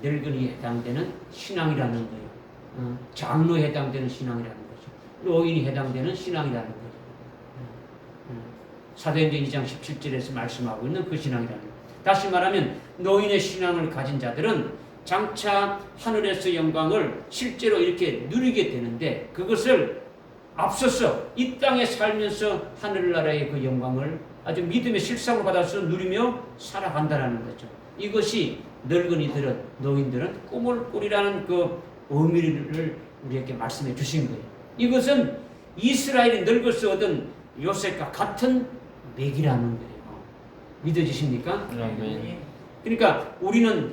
Speaker 1: 해당되는 신앙이라는 거예요. 장로에 해당되는 신앙이라는 거죠. 노인이 해당되는 신앙이라는 거죠. 사도행전 2장 17절에서 말씀하고 있는 그 신앙이라는 거예요. 다시 말하면 노인의 신앙을 가진 자들은 장차 하늘에서 영광을 실제로 이렇게 누리게 되는데 그것을 앞서서 이 땅에 살면서 하늘나라의 그 영광을 아주 믿음의 실상을 받아서 누리며 살아간다는 거죠. 이것이 늙은이들은, 노인들은 꿈을 꾸리라는 그 의미를 우리에게 말씀해 주신 거예요. 이것은 이스라엘이 늙어서 얻은 요셉과 같은 맥이라는 거예요. 믿어지십니까? 그러니까 우리는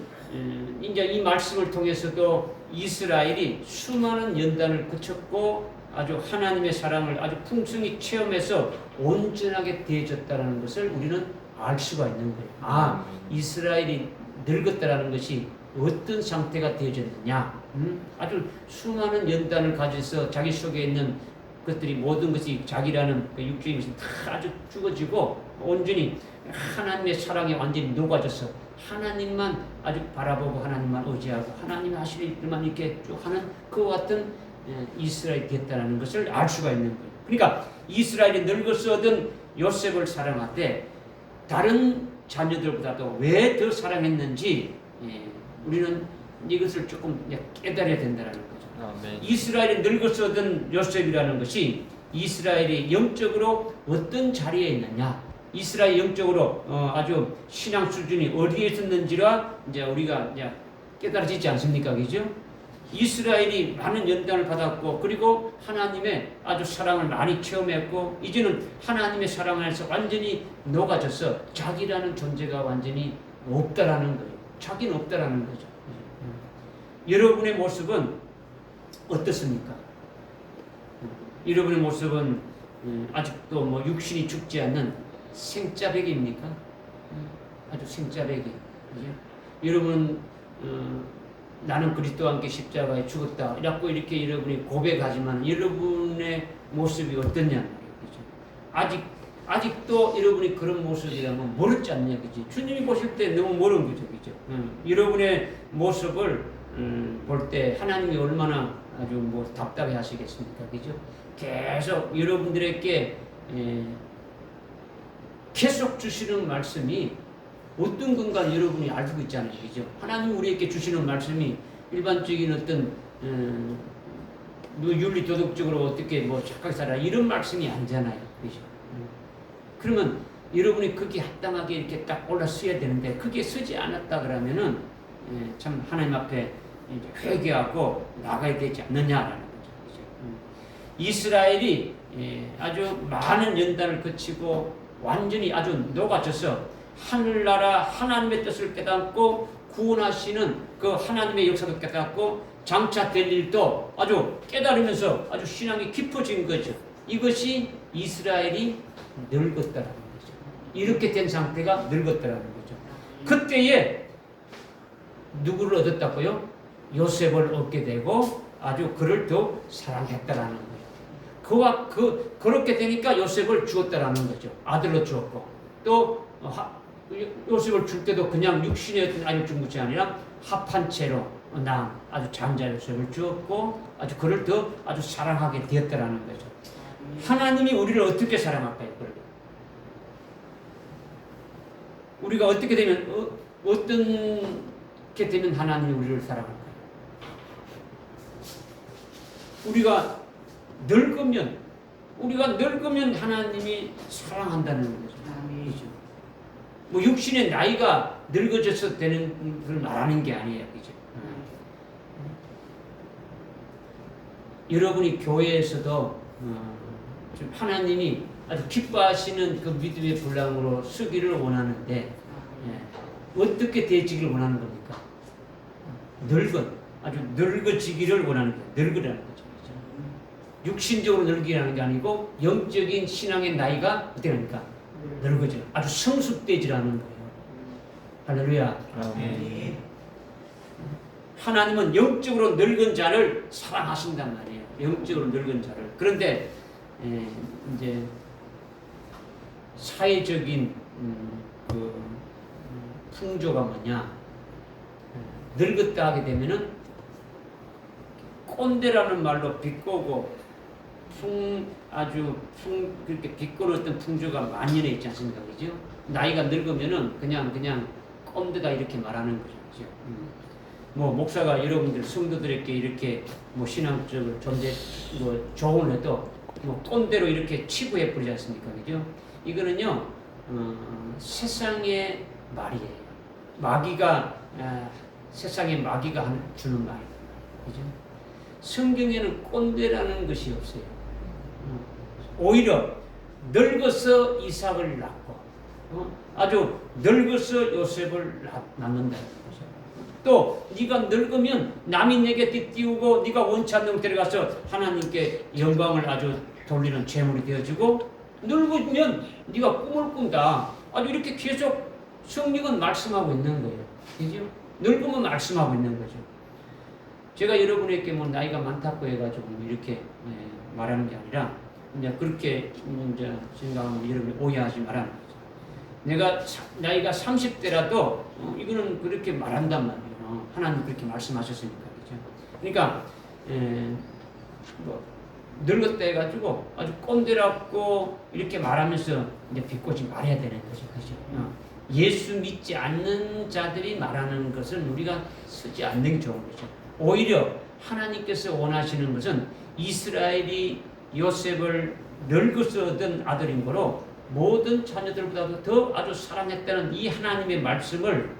Speaker 1: 이제 이 말씀을 통해서도 이스라엘이 수많은 연단을 거쳤고 아주 하나님의 사랑을 아주 풍성히 체험해서 온전하게 되어졌다는 것을 우리는 알 수가 있는 거예요. 이스라엘이 늙었다라는 것이 어떤 상태가 되어졌느냐? 아주 수많은 연단을 가져서 자기 속에 있는 것들이 모든 것이 자기라는 그 육적인 것이 다 아주 죽어지고 온전히 하나님의 사랑에 완전히 녹아져서 하나님만 아주 바라보고 하나님만 의지하고 하나님 하실 일만 이렇게 쭉 하는 그와 같은 이스라엘이 됐다는 것을 알 수가 있는 거예요. 그러니까 이스라엘이 늙어서 얻은 요셉을 사랑할 다른 자녀들보다도 왜 더 사랑했는지 우리는 이것을 조금 깨달아야 된다는 거죠. 이스라엘이 늙어서 얻은 요셉이라는 것이 이스라엘이 영적으로 어떤 자리에 있느냐, 이스라엘 영적으로 아주 신앙 수준이 어디에 있었는지가 이제 우리가 이제 깨달아지지 않습니까, 그죠? 이스라엘이 많은 연단을 받았고 그리고 하나님의 아주 사랑을 많이 체험했고 이제는 하나님의 사랑 안에서 완전히 녹아져서 자기라는 존재가 완전히 없다라는 거예요. 자기는 없다라는 거죠. 여러분의 모습은 어떻습니까? 여러분의 모습은 아직도 뭐 육신이 죽지 않는 생짜배기입니까? 아주 생짜배기. 여러분 나는 그리스도와 함께 십자가에 죽었다. 이라고 이렇게 여러분이 고백하지만 여러분의 모습이 어떠냐 말이죠. 아직도 여러분이 그런 모습이라면 모르지 않냐, 그지? 주님이 보실 때 너무 모르는 거죠, 그죠? 여러분의 모습을 볼 때 하나님이 얼마나 아주 뭐 답답해 하시겠습니까, 그죠? 계속 여러분들에게 계속 주시는 말씀이 어떤 건가 여러분이 알고 있잖아요, 그죠? 하나님 우리에게 주시는 말씀이 일반적인 어떤 윤리 도덕적으로 어떻게 뭐 착하게 살아 이런 말씀이 아니잖아요, 그죠? 그러면 여러분이 거기에 합당하게 이렇게 딱 올라서야 되는데 그게 서지 않았다 그러면은 참 하나님 앞에 이제 회개하고 나가야 되지 않느냐라는 거죠, 그죠? 이스라엘이 아주 많은 연단을 거치고 완전히 아주 녹아져서 하늘나라 하나님의 뜻을 깨닫고 구원하시는 그 하나님의 역사도 깨닫고 장차 될 일도 아주 깨달으면서 아주 신앙이 깊어진 거죠. 이것이 이스라엘이 늙었다라는 거죠. 이렇게 된 상태가 늙었다라는 거죠. 그때에 누구를 얻었다고요? 요셉을 얻게 되고 아주 그를 더 사랑했다라는 거예요. 그렇게 되니까 요셉을 주었다라는 거죠. 아들로 주었고 또 요셉을 줄 때도 그냥 육신의 어떤 아이를 준 것이 아니라 합한 채로 낳은 아주 장자 요셉을 주었고 아주 그를 더 아주 사랑하게 되었다라는 거죠. 하나님이 우리를 어떻게 사랑할까요? 우리가 어떻게 되면 어떻게 되면 하나님이 우리를 사랑할까요? 우리가 늙으면 하나님이 사랑한다는 거죠. 그죠? 뭐 육신의 나이가 늙어져서 되는 걸 말하는 게 아니에요. 그죠? 여러분이 교회에서도 좀 하나님이 아주 기뻐하시는 그 믿음의 분량으로 쓰기를 원하는데 어떻게 되지기를 원하는 겁니까? 아주 늙어지기를 원하는 거예요. 늙으라는 거죠. 그렇죠? 육신적으로 늙기라는 게 아니고 영적인 신앙의 나이가 어떻게 합니까? 늙어져. 아주 성숙되지라는 거예요. 할렐루야. 하나님은 영적으로 늙은 자를 사랑하신단 말이에요. 영적으로 늙은 자를. 그런데 이제 사회적인 그 풍조가 뭐냐? 늙었다 하게 되면은 꼰대라는 말로 비꼬고 그렇게 비꼬는 어떤 풍조가 만연해 있지 않습니까? 그죠? 나이가 늙으면은 그냥 꼰대다 이렇게 말하는 거죠. 그죠? 뭐 목사가 여러분들 성도들에게 이렇게 뭐 신앙적으로 존재 뭐 조언을 해도 뭐 꼰대로 이렇게 치부해 버리지 않습니까? 그죠? 이거는요 세상의 말이에요. 세상의 마귀가 주는 말이에요. 그죠? 성경에는 꼰대라는 것이 없어요. 오히려 늙어서 이삭을 낳고 아주 늙어서 요셉을 낳는다는 거죠. 또 네가 늙으면 남이 내게 띠띠우고 네가 원치 않는 데로 가서 하나님께 영광을 아주 돌리는 제물이 되어지고 늙으면 네가 꿈을 꾼다. 아주 이렇게 계속 성경은 말씀하고 있는 거예요. 그죠? 늙으면 말씀하고 있는 거죠. 제가 여러분에게 뭐 나이가 많다고 해가지고 이렇게 말하는 게 아니라 이제 그렇게 이제 생각하면 여러분이 오해하지 말라는 거죠. 내가 나이가 30대라도 이거는 그렇게 말한단 말이에요. 하나님 그렇게 말씀하셨으니까. 그죠? 그러니까 뭐 늙었다 해가지고 아주 꼰대랍고 이렇게 말하면서 이제 비꼬지 말아야 되는 거죠. 그죠? 예수 믿지 않는 자들이 말하는 것을 우리가 쓰지 않는 게 좋은 거죠. 오히려 하나님께서 원하시는 것은 이스라엘이 요셉을 늙어서 얻은 아들인 거로 모든 자녀들보다도 더 아주 사랑했다는 이 하나님의 말씀을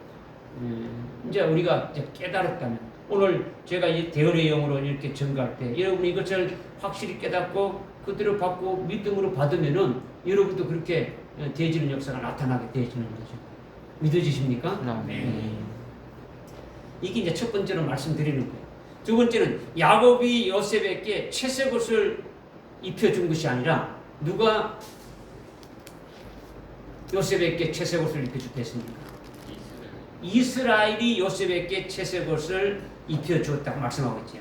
Speaker 1: 이제 우리가 이제 깨달았다면 오늘 제가 이 대언의 영으로 이렇게 전가할 때 여러분이 이것을 확실히 깨닫고 그대로 받고 믿음으로 받으면은 여러분도 그렇게 되어지는 역사가 나타나게 되어지는 거죠. 믿어지십니까? 네. 이게 이제 첫 번째로 말씀드리는 거예요. 두 번째는 야곱이 요셉에게 채색 옷을 입혀준 것이 아니라 누가 요셉에게 채색 옷을 입혀주겠습니까? 이스라엘이 요셉에게 채색 옷을 입혀주었다고 말씀하고 있죠.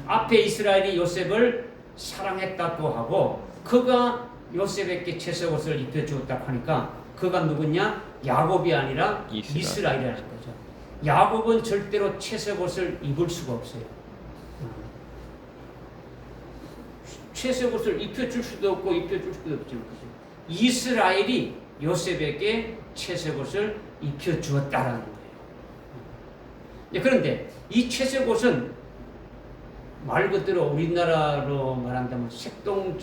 Speaker 1: 앞에 이스라엘이 요셉을 사랑했다고 하고 그가 요셉에게 채색 옷을 입혀주었다고 하니까 그가 누구냐? 야곱이 아니라 이스라엘이라는 거죠. 야곱은 절대로 채색 옷을 입을 수가 없어요. 채색 옷을 입혀줄 수도 없고 입혀줄 수도 없죠. 이스라엘이 요셉에게 채색 옷을 입혀주었다라는 거예요. 그런데 이 채색 옷은 말 그대로 우리나라로 말한다면 색동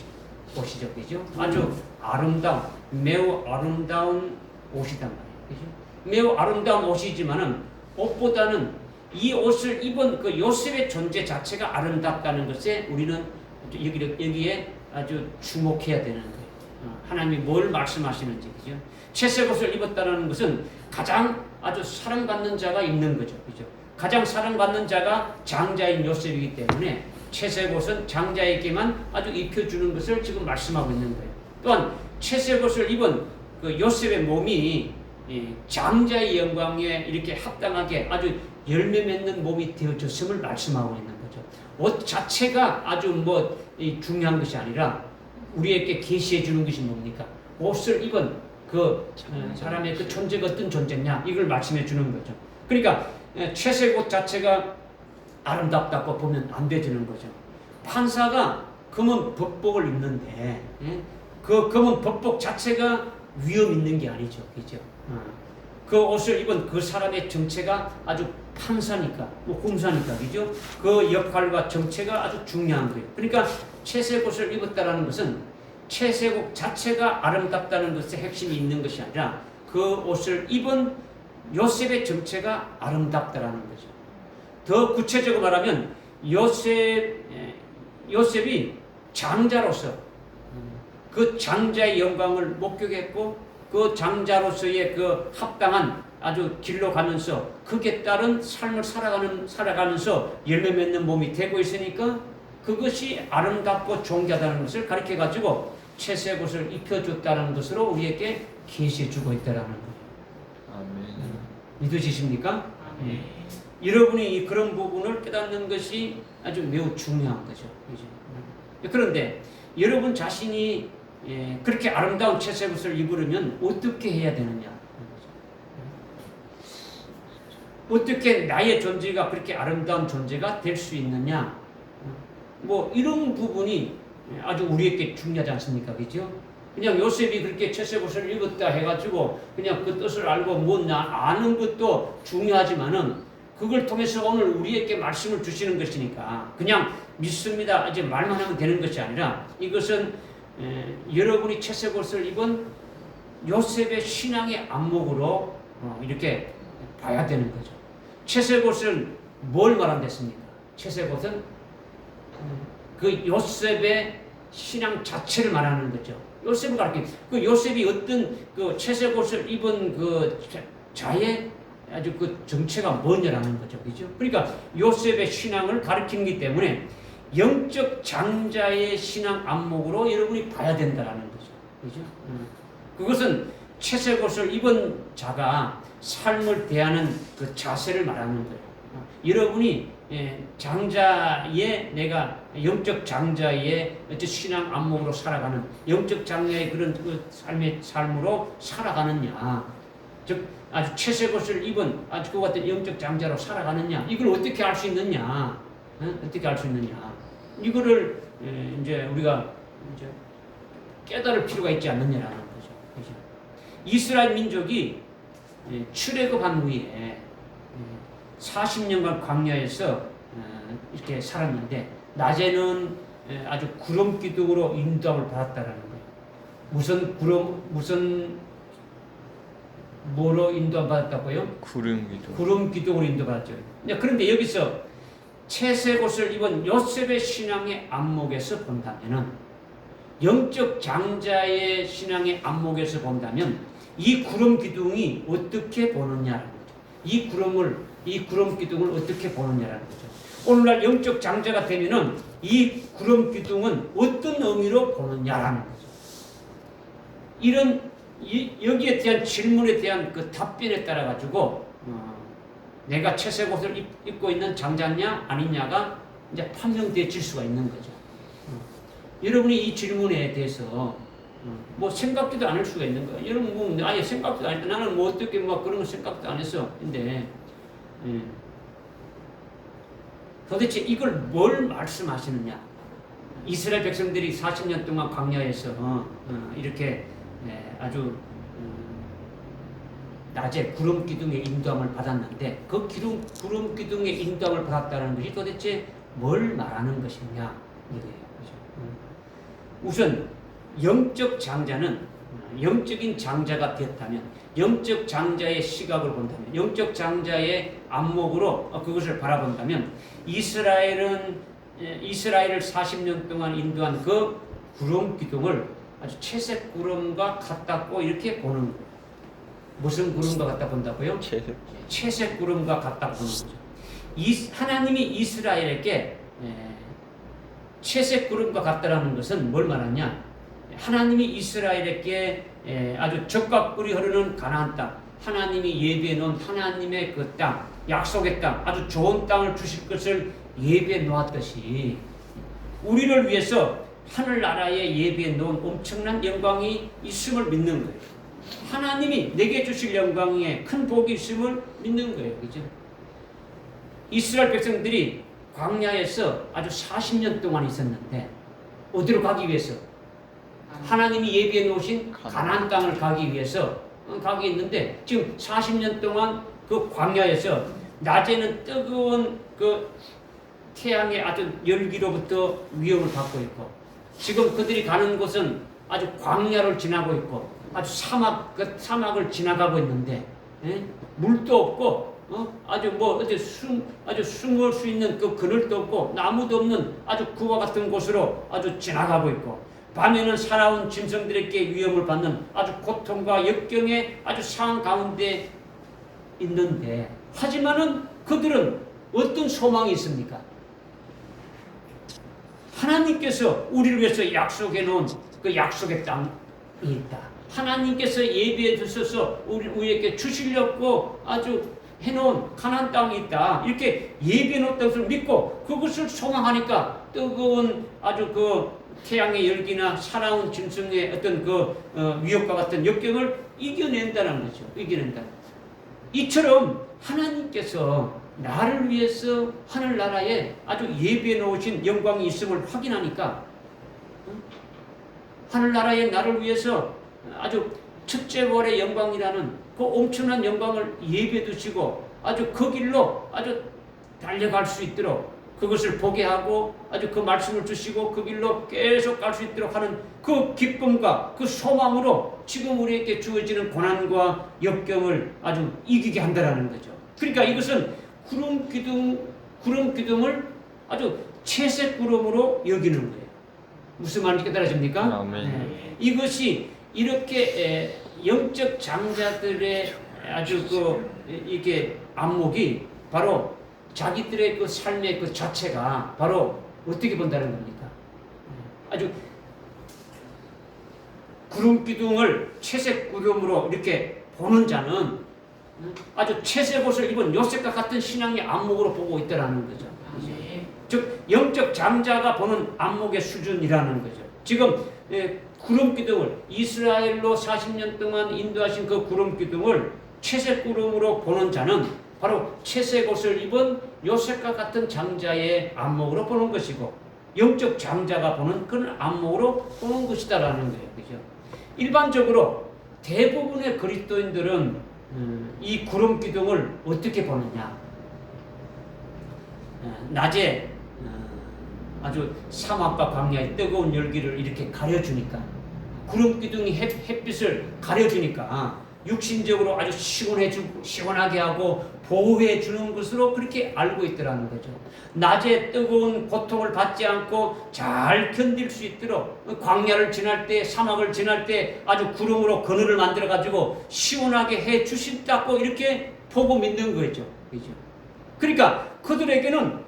Speaker 1: 옷이죠. 그죠? 아주 아름다운, 매우 아름다운 옷이단 말이에요. 그죠? 매우 아름다운 옷이지만은 옷보다는 이 옷을 입은 그 요셉의 존재 자체가 아름답다는 것에 우리는 여기에 아주 주목해야 되는 거예요. 하나님이 뭘 말씀하시는지. 그죠? 채색 옷을 입었다는 것은 가장 아주 사랑받는 자가 입는 거죠. 그죠? 가장 사랑받는 자가 장자인 요셉이기 때문에 채색 옷은 장자에게만 아주 입혀주는 것을 지금 말씀하고 있는 거예요. 또한 채색 옷을 입은 그 요셉의 몸이 장자의 영광에 이렇게 합당하게 아주 열매 맺는 몸이 되어졌음을 말씀하고 있는 거죠. 옷 자체가 아주 중요한 것이 아니라 우리에게 계시해 주는 것이 뭡니까? 옷을 입은 사람의 그 존재가 어떤 존재냐 이걸 말씀해 주는 거죠. 그러니까 채색 옷 자체가 아름답다고 보면 안 되지는 거죠. 판사가 검은 법복을 입는데 그 검은 법복 자체가 위험 있는 게 아니죠, 그죠? 그 옷을 입은 그 사람의 정체가 아주 판사니까, 뭐 공사니까, 그죠? 그 역할과 정체가 아주 중요한 거예요. 그러니까 채색 옷을 입었다라는 것은 채색 옷 자체가 아름답다는 것에 핵심이 있는 것이 아니라 그 옷을 입은 요셉의 정체가 아름답다라는 거죠. 더 구체적으로 말하면 요셉이 장자로서 그 장자의 영광을 목격했고 그 장자로서의 그 합당한 아주 길로 가면서 그에 따른 삶을 살아가면서 열매 맺는 몸이 되고 있으니까 그것이 아름답고 존귀하다는 것을 가르쳐 가지고 채색 옷을 입혀줬다는 것으로 우리에게 계시해 주고 있다라는 거예요. 아멘. 믿으시십니까? 네. 여러분이 그런 부분을 깨닫는 것이 아주 매우 중요한 거죠. 그런데 여러분 자신이 그렇게 아름다운 채색 옷을 입으려면 어떻게 해야 되느냐? 어떻게 나의 존재가 그렇게 아름다운 존재가 될 수 있느냐? 뭐 이런 부분이 아주 우리에게 중요하지 않습니까? 그죠? 그냥 요셉이 그렇게 채색 옷을 입었다 해가지고 그냥 그 뜻을 알고 뭐 아는 것도 중요하지만은 그걸 통해서 오늘 우리에게 말씀을 주시는 것이니까 그냥 믿습니다. 이제 말만 하면 되는 것이 아니라 이것은 여러분이 채색 옷을 입은 요셉의 신앙의 안목으로 이렇게 봐야 되는 거죠. 채색 옷은 뭘 말한댔습니까? 채색 옷은 그 요셉의 신앙 자체를 말하는 거죠. 요셉을 가르친 그 요셉이 어떤 그 채색 옷을 입은 그 자의 아주 그 정체가 뭐냐라는 거죠, 그죠? 그러니까 요셉의 신앙을 가르치기 때문에 영적 장자의 신앙 안목으로 여러분이 봐야 된다라는 거죠, 그죠? 그것은 채색 옷을 입은 자가 삶을 대하는 그 자세를 말하는 거예요. 여러분이 장자의 내가 영적 장자의 신앙 안목으로 살아가는 영적 장자의 그런 그 삶으로 살아가느냐, 즉 아주 채색 옷을 입은 아주 그 같은 영적 장자로 살아가느냐, 이걸 어떻게 알 수 있느냐, 어떻게 알 수 있느냐, 이거를 이제 우리가 이제 깨달을 필요가 있지 않느냐라는 거죠. 그렇죠? 이스라엘 민족이 출애굽한 후에 40년간 광야에서 이렇게 살았는데 낮에는 아주 구름 기둥으로 인도함을 받았다라는 거예요. 무슨 뭐로 인도함 받았다고요? 구름 기둥으로 인도받았죠. 그런데 여기서 채색 옷을 입은 요셉의 신앙의 안목에서 본다면은, 영적 장자의 신앙의 안목에서 본다면 이 구름 기둥이 어떻게 보느냐라는 거죠. 이 구름 기둥을 어떻게 보느냐라는 거죠. 오늘날 영적 장자가 되면은 이 구름 기둥은 어떤 의미로 보느냐라는 거죠. 여기에 대한 질문에 대한 그 답변에 따라 가지고 내가 채색 옷을 입고 있는 장자냐 아니냐가 이제 판명되어질 수가 있는 거죠. 여러분이 이 질문에 대해서 뭐 생각지도 않을 수가 있는 거예요. 여러분 뭐 아예 생각도 안 했다. 나는 뭐 어떻게 막 그런 거 생각도 안 했어. 근데 도대체 이걸 뭘 말씀하시느냐? 이스라엘 백성들이 40년 동안 광야에서 이렇게 아주 낮에 구름 기둥의 인도함을 받았는데 그 구름 기둥의 인도함을 받았다는 것이 도대체 뭘 말하는 것이냐 이거예요. 우선 영적 장자는 영적인 장자가 되었다면, 영적 장자의 시각을 본다면, 영적 장자의 안목으로 그것을 바라본다면 이스라엘을 40년 동안 인도한 그 구름 기둥을 아주 채색 구름과 같다고 이렇게 보는 거예요. 무슨 구름과 같다 본다고요? 채색 구름과 같다 보는 거죠. 하나님이 이스라엘에게 채색 구름과 같다라는 것은 뭘 말하냐? 하나님이 이스라엘에게 아주 적과 꿀이 흐르는 가나안 땅, 하나님이 예비해 놓은 하나님의 그 땅, 약속의 땅, 아주 좋은 땅을 주실 것을 예비해 놓았듯이 우리를 위해서 하늘나라에 예비해 놓은 엄청난 영광이 있음을 믿는 거예요. 하나님이 내게 주실 영광에 큰 복이 있음을 믿는 거예요. 그죠? 이스라엘 백성들이 광야에서 아주 40년 동안 있었는데 어디로 가기 위해서? 하나님이 예비해 놓으신 가나안 땅을 가기 위해서 가기 있는데 지금 40년 동안 그 광야에서 낮에는 뜨거운 그 태양의 아주 열기로부터 위협을 받고 있고 지금 그들이 가는 곳은 아주 광야를 지나고 있고 아주 사막을 지나가고 있는데 물도 없고 아주 아주 숨을 수 있는 그 그늘도 없고 나무도 없는 아주 그와 같은 곳으로 아주 지나가고 있고 밤에는 살아온 짐승들에게 위험을 받는 아주 고통과 역경의 아주 상황 가운데 있는데 하지만은 그들은 어떤 소망이 있습니까? 하나님께서 우리를 위해서 약속해 놓은 그 약속의 땅이 있다. 하나님께서 예비해 주셔서 우리에게 주시려고 아주 해놓은 가나안 땅이 있다. 이렇게 예비해 놓은 것을 믿고 그것을 소망하니까 뜨거운 아주 그 태양의 열기나 살아온 짐승의 어떤 그 위협과 같은 역경을 이겨낸다는 거죠. 이겨낸다. 이처럼 하나님께서 나를 위해서 하늘나라에 아주 예비해 놓으신 영광이 있음을 확인하니까 하늘나라에 나를 위해서 아주 첫째월의 영광이라는 그 엄청난 영광을 예비해 두시고 아주 그 길로 아주 달려갈 수 있도록 그것을 보게 하고 아주 그 말씀을 주시고 그 길로 계속 갈 수 있도록 하는 그 기쁨과 그 소망으로 지금 우리에게 주어지는 고난과 역경을 아주 이기게 한다는 거죠. 그러니까 이것은 구름 기둥을 아주 채색 구름으로 여기는 거예요. 무슨 말인지 깨달아집니까? 네. 이것이 이렇게 영적 장자들의 아주 이게 안목이 바로 자기들의 그 삶의 그 자체가 바로 어떻게 본다는 겁니까? 아주 구름 기둥을 채색 구름으로 이렇게 보는 자는 아주 채색 옷을 입은 요셉과 같은 신앙의 안목으로 보고 있다라는 거죠. 즉 영적 장자가 보는 안목의 수준이라는 거죠. 지금 구름 기둥을 이스라엘로 40년 동안 인도하신 그 구름 기둥을 채색 구름으로 보는 자는 바로 채색 옷을 입은 요셉과 같은 장자의 안목으로 보는 것이고 영적 장자가 보는 그런 안목으로 보는 것이다라는 거예요. 그죠? 일반적으로 대부분의 그리스도인들은 이 구름 기둥을 어떻게 보느냐? 낮에 아주 사막과 광야의 뜨거운 열기를 이렇게 가려주니까 구름 기둥이 햇빛을 가려주니까 육신적으로 아주 시원하게 하고 보호해 주는 것으로 그렇게 알고 있더라는 거죠. 낮에 뜨거운 고통을 받지 않고 잘 견딜 수 있도록 광야를 지날 때 사막을 지날 때 아주 구름으로 그늘을 만들어 가지고 시원하게 해 주신다고 이렇게 보고 믿는 거죠. 그죠? 그러니까 그들에게는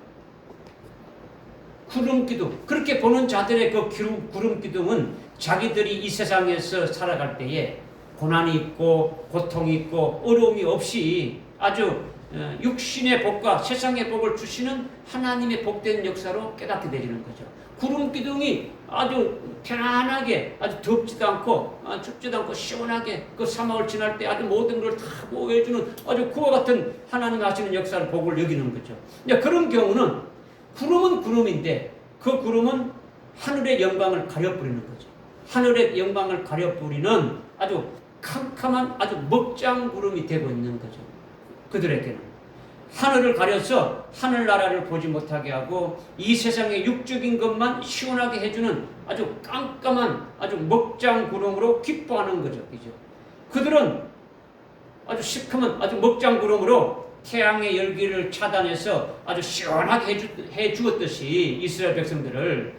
Speaker 1: 구름 기둥, 그렇게 보는 자들의 그 구름 기둥은 자기들이 이 세상에서 살아갈 때에 고난이 있고 고통이 있고 어려움이 없이 아주 육신의 복과 세상의 복을 주시는 하나님의 복된 역사로 깨닫게 되는 거죠. 구름 기둥이 아주 편안하게 아주 덥지도 않고 춥지도 않고 시원하게 그 사막을 지날 때 아주 모든 걸 다 보호해주는 아주 그와 같은 하나님 하시는 역사를 복을 여기는 거죠. 그런 경우는 구름은 구름인데 그 구름은 하늘의 영광을 가려버리는 거죠. 하늘의 영광을 가려버리는 아주 캄캄한 아주 먹장 구름이 되고 있는 거죠. 그들에게는 하늘을 가려서 하늘나라를 보지 못하게 하고 이 세상의 육적인 것만 시원하게 해주는 아주 깜깜한 아주 먹장 구름으로 기뻐하는 거죠. 그죠? 그들은 아주 시커먼 아주 먹장 구름으로 태양의 열기를 차단해서 아주 시원하게 해 주었듯이 이스라엘 백성들을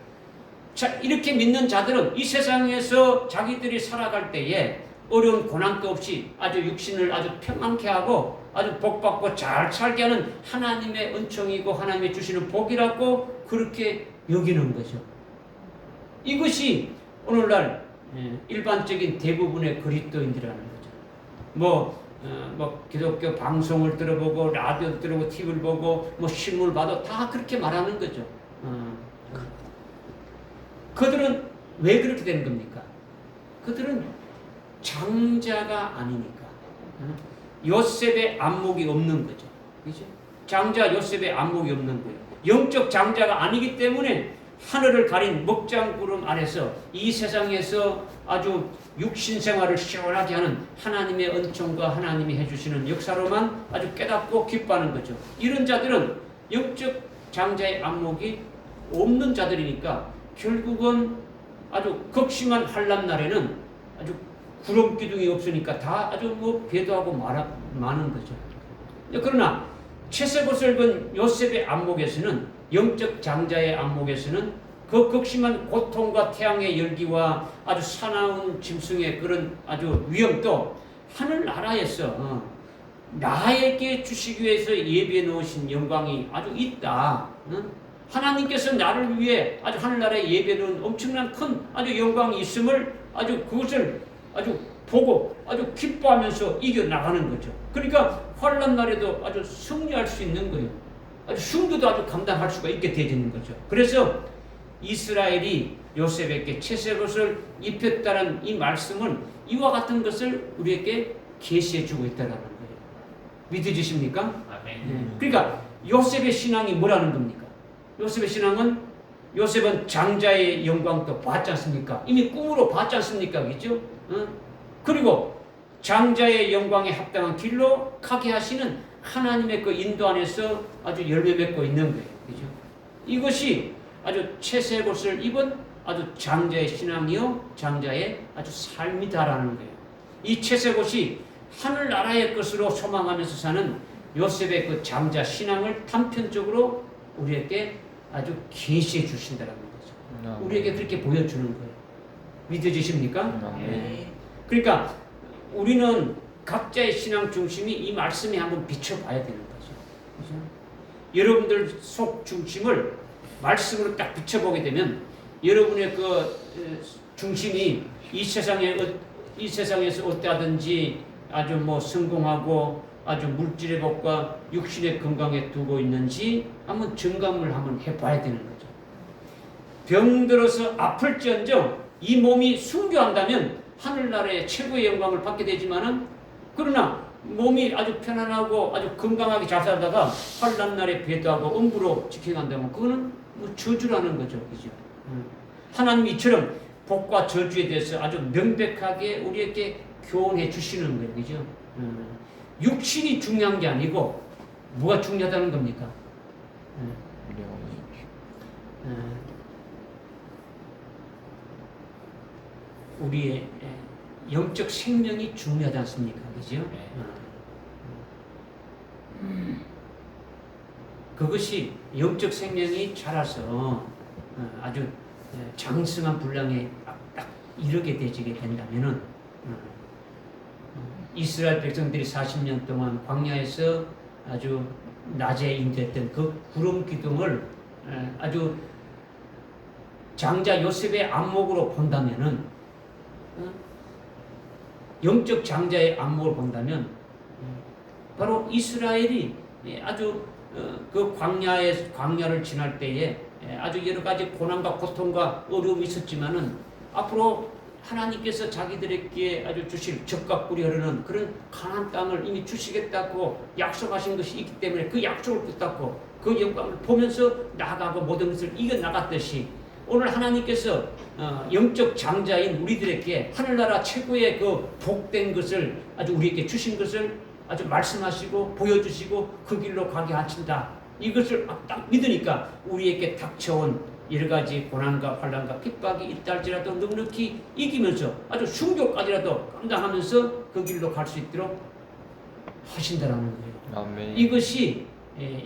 Speaker 1: 자, 이렇게 믿는 자들은 이 세상에서 자기들이 살아갈 때에 어려운 고난도 없이 아주 육신을 아주 평안케 하고 아주 복받고 잘 살게 하는 하나님의 은총이고 하나님의 주시는 복이라고 그렇게 여기는 거죠. 이것이 오늘날 일반적인 대부분의 그리스도인들이라는 거죠. 뭐 기독교 방송을 들어보고 라디오 들어보고 TV를 보고 뭐 신문을 봐도 다 그렇게 말하는 거죠. 그들은 왜 그렇게 되는 겁니까? 그들은 장자가 아니니까. 요셉의 안목이 없는 거죠. 그죠? 장자 요셉의 안목이 없는 거예요. 영적 장자가 아니기 때문에 하늘을 가린 먹장구름 아래서 이 세상에서 아주 육신 생활을 시원하게 하는 하나님의 은총과 하나님이 해주시는 역사로만 아주 깨닫고 기뻐하는 거죠. 이런 자들은 영적 장자의 안목이 없는 자들이니까 결국은 아주 극심한 환난 날에는 아주 구름 기둥이 없으니까 다 아주 뭐 배도하고 많은 거죠. 그러나 채색옷을 입은 요셉의 안목에서는, 영적 장자의 안목에서는 그 극심한 고통과 태양의 열기와 아주 사나운 짐승의 그런 아주 위험도 하늘나라에서 나에게 주시기 위해서 예비해 놓으신 영광이 아주 있다. 하나님께서 나를 위해 아주 하늘나라에 예비해 놓은 엄청난 큰 아주 영광이 있음을 아주 그것을 아주 보고 아주 기뻐하면서 이겨나가는 거죠. 그러니까 환난 날에도 아주 승리할 수 있는 거예요. 아주 승부도 아주 감당할 수가 있게 되는 거죠. 그래서 이스라엘이 요셉에게 채색옷을 입혔다는 이 말씀은 이와 같은 것을 우리에게 계시해 주고 있다는 거예요. 믿으십니까? 아멘. 그러니까 요셉의 신앙이 뭐라는 겁니까? 요셉의 신앙은, 요셉은 장자의 영광도 봤지 않습니까? 이미 꿈으로 봤지 않습니까? 그죠? 그리고 장자의 영광에 합당한 길로 가게 하시는 하나님의 그 인도 안에서 아주 열매 맺고 있는 거예요. 그죠? 이것이 아주 채색옷을 입은 아주 장자의 신앙이요, 장자의 아주 삶이다라는 거예요. 이 채색옷이 하늘나라의 것으로 소망하면서 사는 요셉의 그 장자 신앙을 단편적으로 우리에게 아주 계시해 주신다는 거죠. 우리에게 그렇게 보여주는 거예요. 믿어지십니까? 네. 그러니까 우리는 각자의 신앙 중심이 이 말씀에 한번 비춰봐야 되는 거죠. 그렇죠? 여러분들 속 중심을 말씀으로 딱 비춰보게 되면 여러분의 그 중심이 이 세상에서 어떠하든지 아주 뭐 성공하고 아주 물질의 복과 육신의 건강에 두고 있는지 한번 점검을 한번 해봐야 되는 거죠. 병들어서 아플지언정 이 몸이 순교한다면 하늘나라의 최고의 영광을 받게 되지만은, 그러나 몸이 아주 편안하고 아주 건강하게 잘 살다가 환난 날에 배도하고 엄부로 지켜간다면 그거는 뭐 저주라는 거죠. 그죠? 하나님이 이처럼 복과 저주에 대해서 아주 명백하게 우리에게 교훈해 주시는 거예요. 그죠? 육신이 중요한 게 아니고 뭐가 중요하다는 겁니까? 우리의 영적 생명이 중요하지 않습니까? 그죠? 그것이 영적 생명이 자라서 아주 장성한 분량에 딱 이르게 되지게 된다면은, 이스라엘 백성들이 40년 동안 광야에서 아주 낮에 인도했던 그 구름 기둥을 아주 장자 요셉의 안목으로 본다면은, 영적 장자의 안목을 본다면 바로 이스라엘이 아주 그 광야를 지날 때에 아주 여러 가지 고난과 고통과 어려움이 있었지만은 앞으로 하나님께서 자기들에게 아주 주실 적과 꿀이 흐르는 그런 가나안 땅을 이미 주시겠다고 약속하신 것이 있기 때문에 그 약속을 붙잡고 그 영광을 보면서 나아가고 모든 것을 이겨나갔듯이, 오늘 하나님께서 영적 장자인 우리들에게 하늘나라 최고의 그 복된 것을 아주 우리에게 주신 것을 아주 말씀하시고 보여주시고 그 길로 가게 하신다. 이것을 딱 믿으니까 우리에게 닥쳐온 여러 가지 고난과 환난과 핍박이 있다 할지라도 넉넉히 이기면서 아주 순교까지라도 감당하면서 그 길로 갈 수 있도록 하신다라는 거예요. 아멘. 이것이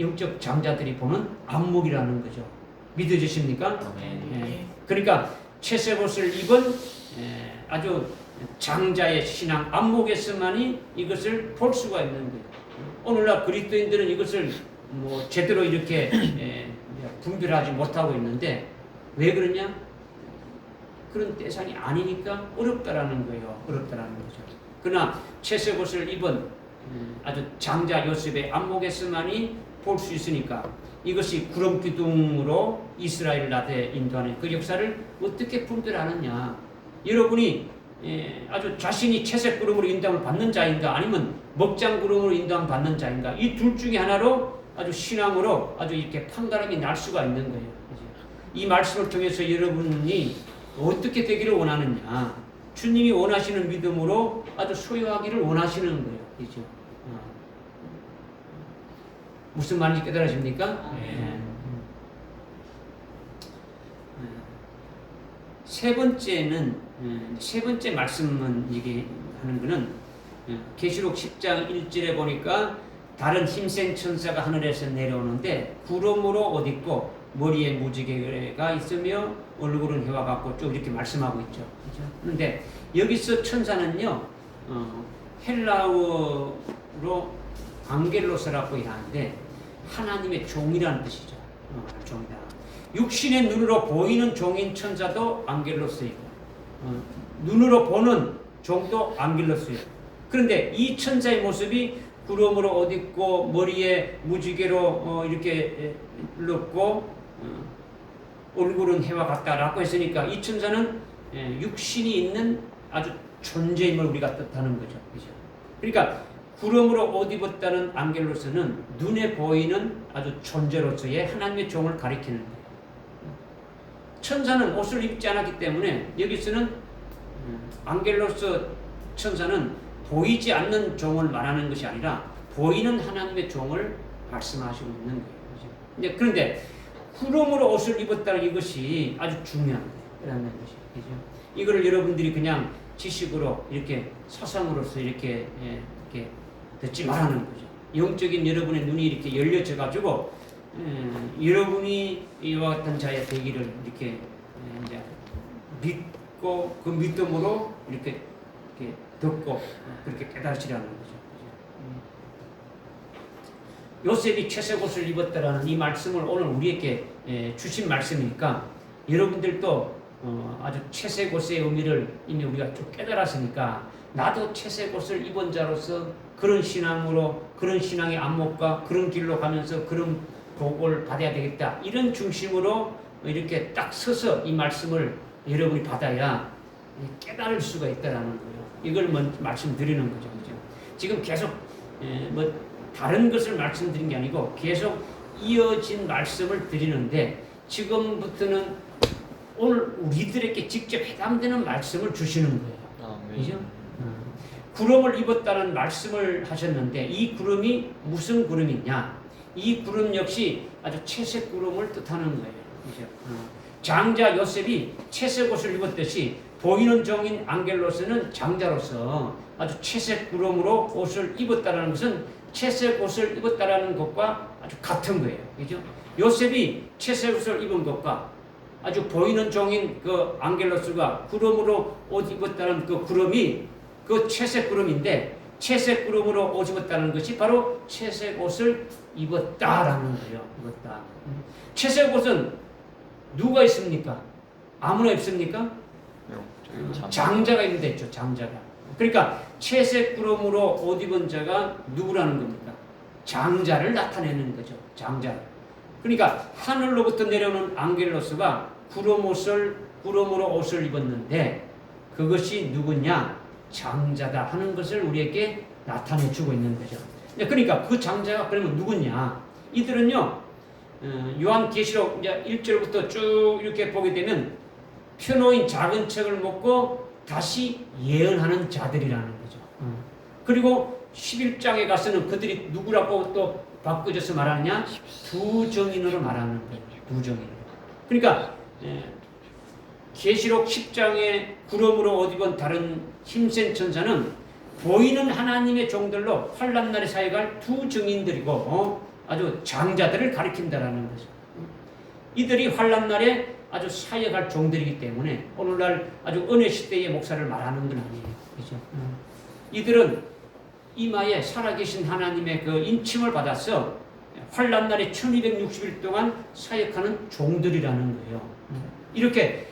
Speaker 1: 영적 장자들이 보는 안목이라는 거죠. 믿어지십니까? 그러니까 채색옷을 입은 아주 장자의 신앙 안목에서만이 이것을 볼 수가 있는 거예요. 오늘날 그리스도인들은 이것을 뭐 제대로 이렇게 분별하지 못하고 있는데, 왜 그러냐? 그런 대상이 아니니까 어렵다라는 거예요. 어렵다라는 거죠. 그러나 채색옷을 입은 아주 장자 요셉의 안목에서만이 볼 수 있으니까, 이것이 구름 기둥으로 이스라엘을 나대 인도하는 그 역사를 어떻게 분별하느냐? 여러분이 아주 자신이 채색 구름으로 인도함을 받는 자인가 아니면 먹장 구름으로 인도함을 받는 자인가 이 둘 중에 하나로 아주 신앙으로 아주 이렇게 판가름이 날 수가 있는 거예요. 그죠? 이 말씀을 통해서 여러분이 어떻게 되기를 원하느냐 주님이 원하시는 믿음으로 아주 소유하기를 원하시는 거예요. 그죠? 무슨 말인지 깨달으십니까? 세 번째 말씀은 얘기하는 거는 계시록 10장 1절에 보니까 다른 힘센 천사가 하늘에서 내려오는데 구름으로 옷 입고 머리에 무지개가 있으며 얼굴은 해와 같고 쭉 이렇게 말씀하고 있죠. 그렇죠? 그런데 여기서 천사는요 헬라어로 안겔로스라고 하는데 하나님의 종이라는 뜻이죠. 종이다. 육신의 눈으로 보이는 종인 천사도 안겔로스이고 눈으로 보는 종도 안겔로스이고 그런데 이 천사의 모습이 구름으로 옷 입고 머리에 무지개로 이렇게 넣고 얼굴은 해와 같다라고 했으니까 이 천사는 육신이 있는 아주 존재임을 우리가 뜻하는 거죠. 그죠? 그러니까 구름으로 옷 입었다는 안겔로스는 눈에 보이는 아주 존재로서의 하나님의 종을 가리키는 거예요. 천사는 옷을 입지 않았기 때문에 여기서는 안겔로스 천사는 보이지 않는 종을 말하는 것이 아니라 보이는 하나님의 종을 말씀하시고 있는 거예요. 그런데 구름으로 옷을 입었다는 이것이 아주 중요한 거예요. 것이. 이거를 여러분들이 그냥 지식으로 이렇게 사상으로서 이렇게 듣지 말라는 거죠. 영적인 여러분의 눈이 이렇게 열려져 가지고 여러분이 이와 같은 자의 되기를 이렇게 이제 믿고 그 믿음으로 이렇게 듣고 그렇게 깨달으시라는 거죠. 요셉이 채색 옷을 입었다라는 이 말씀을 오늘 우리에게 주신 말씀이니까 여러분들도 아주 채색 옷의 의미를 이미 우리가 쭉 깨달았으니까 나도 채색 옷을 입은 자로서 그런 신앙으로 그런 신앙의 안목과 그런 길로 가면서 그런 복을 받아야 되겠다 이런 중심으로 이렇게 딱 서서 이 말씀을 여러분이 받아야 깨달을 수가 있다라는 거예요. 이걸 말씀드리는 거죠. 그죠? 지금 계속 뭐 다른 것을 말씀드린 게 아니고 계속 이어진 말씀을 드리는데 지금부터는 오늘 우리들에게 직접 해당되는 말씀을 주시는 거예요. 그죠? 구름을 입었다는 말씀을 하셨는데 이 구름이 무슨 구름이냐? 이 구름 역시 아주 채색 구름을 뜻하는 거예요. 그죠? 장자 요셉이 채색 옷을 입었듯이 보이는 종인 안겔로스는 장자로서 아주 채색 구름으로 옷을 입었다는 것은 채색 옷을 입었다는 것과 아주 같은 거예요. 그죠? 요셉이 채색 옷을 입은 것과 아주 보이는 종인 그 안겔로스가 구름으로 옷 입었다는 그 구름이 그 채색 구름인데 채색 구름으로 옷 입었다는 것이 바로 채색 옷을 입었다라는 거예요. 입었다. 채색 옷은 누가 입습니까? 아무나 입습니까? 장자가 입는 데 있죠. 장자가. 그러니까 채색 구름으로 옷 입은 자가 누구라는 겁니까? 장자를 나타내는 거죠. 장자. 그러니까 하늘로부터 내려오는 안겔로스가 구름으로 옷을 입었는데 그것이 누구냐? 장자다 하는 것을 우리에게 나타내 주고 있는 거죠. 그러니까 그 장자가 그러면 누구냐? 이들은요, 요한계시록 1절부터 쭉 이렇게 보게 되면 펴놓인 작은 책을 먹고 다시 예언하는 자들이라는 거죠. 그리고 11장에 가서는 그들이 누구라고 또 바꿔줘서 말하느냐? 두 정인으로 말하는 거예요. 두 정인. 그러니까 계시록 10장에 구름으로 옷 입은 다른 힘센 천사는 보이는 하나님의 종들로 환난날에 사역할 두 정인들이고 아주 장자들을 가리킨다라는 거죠. 이들이 환난날에 아주 사역할 종들이기 때문에 오늘날 아주 은혜 시대의 목사를 말하는 건 아니에요. 그렇죠? 이들은 이마에 살아계신 하나님의 그 인침을 받아서 환난날에 1260일 동안 사역하는 종들이라는 거예요. 이렇게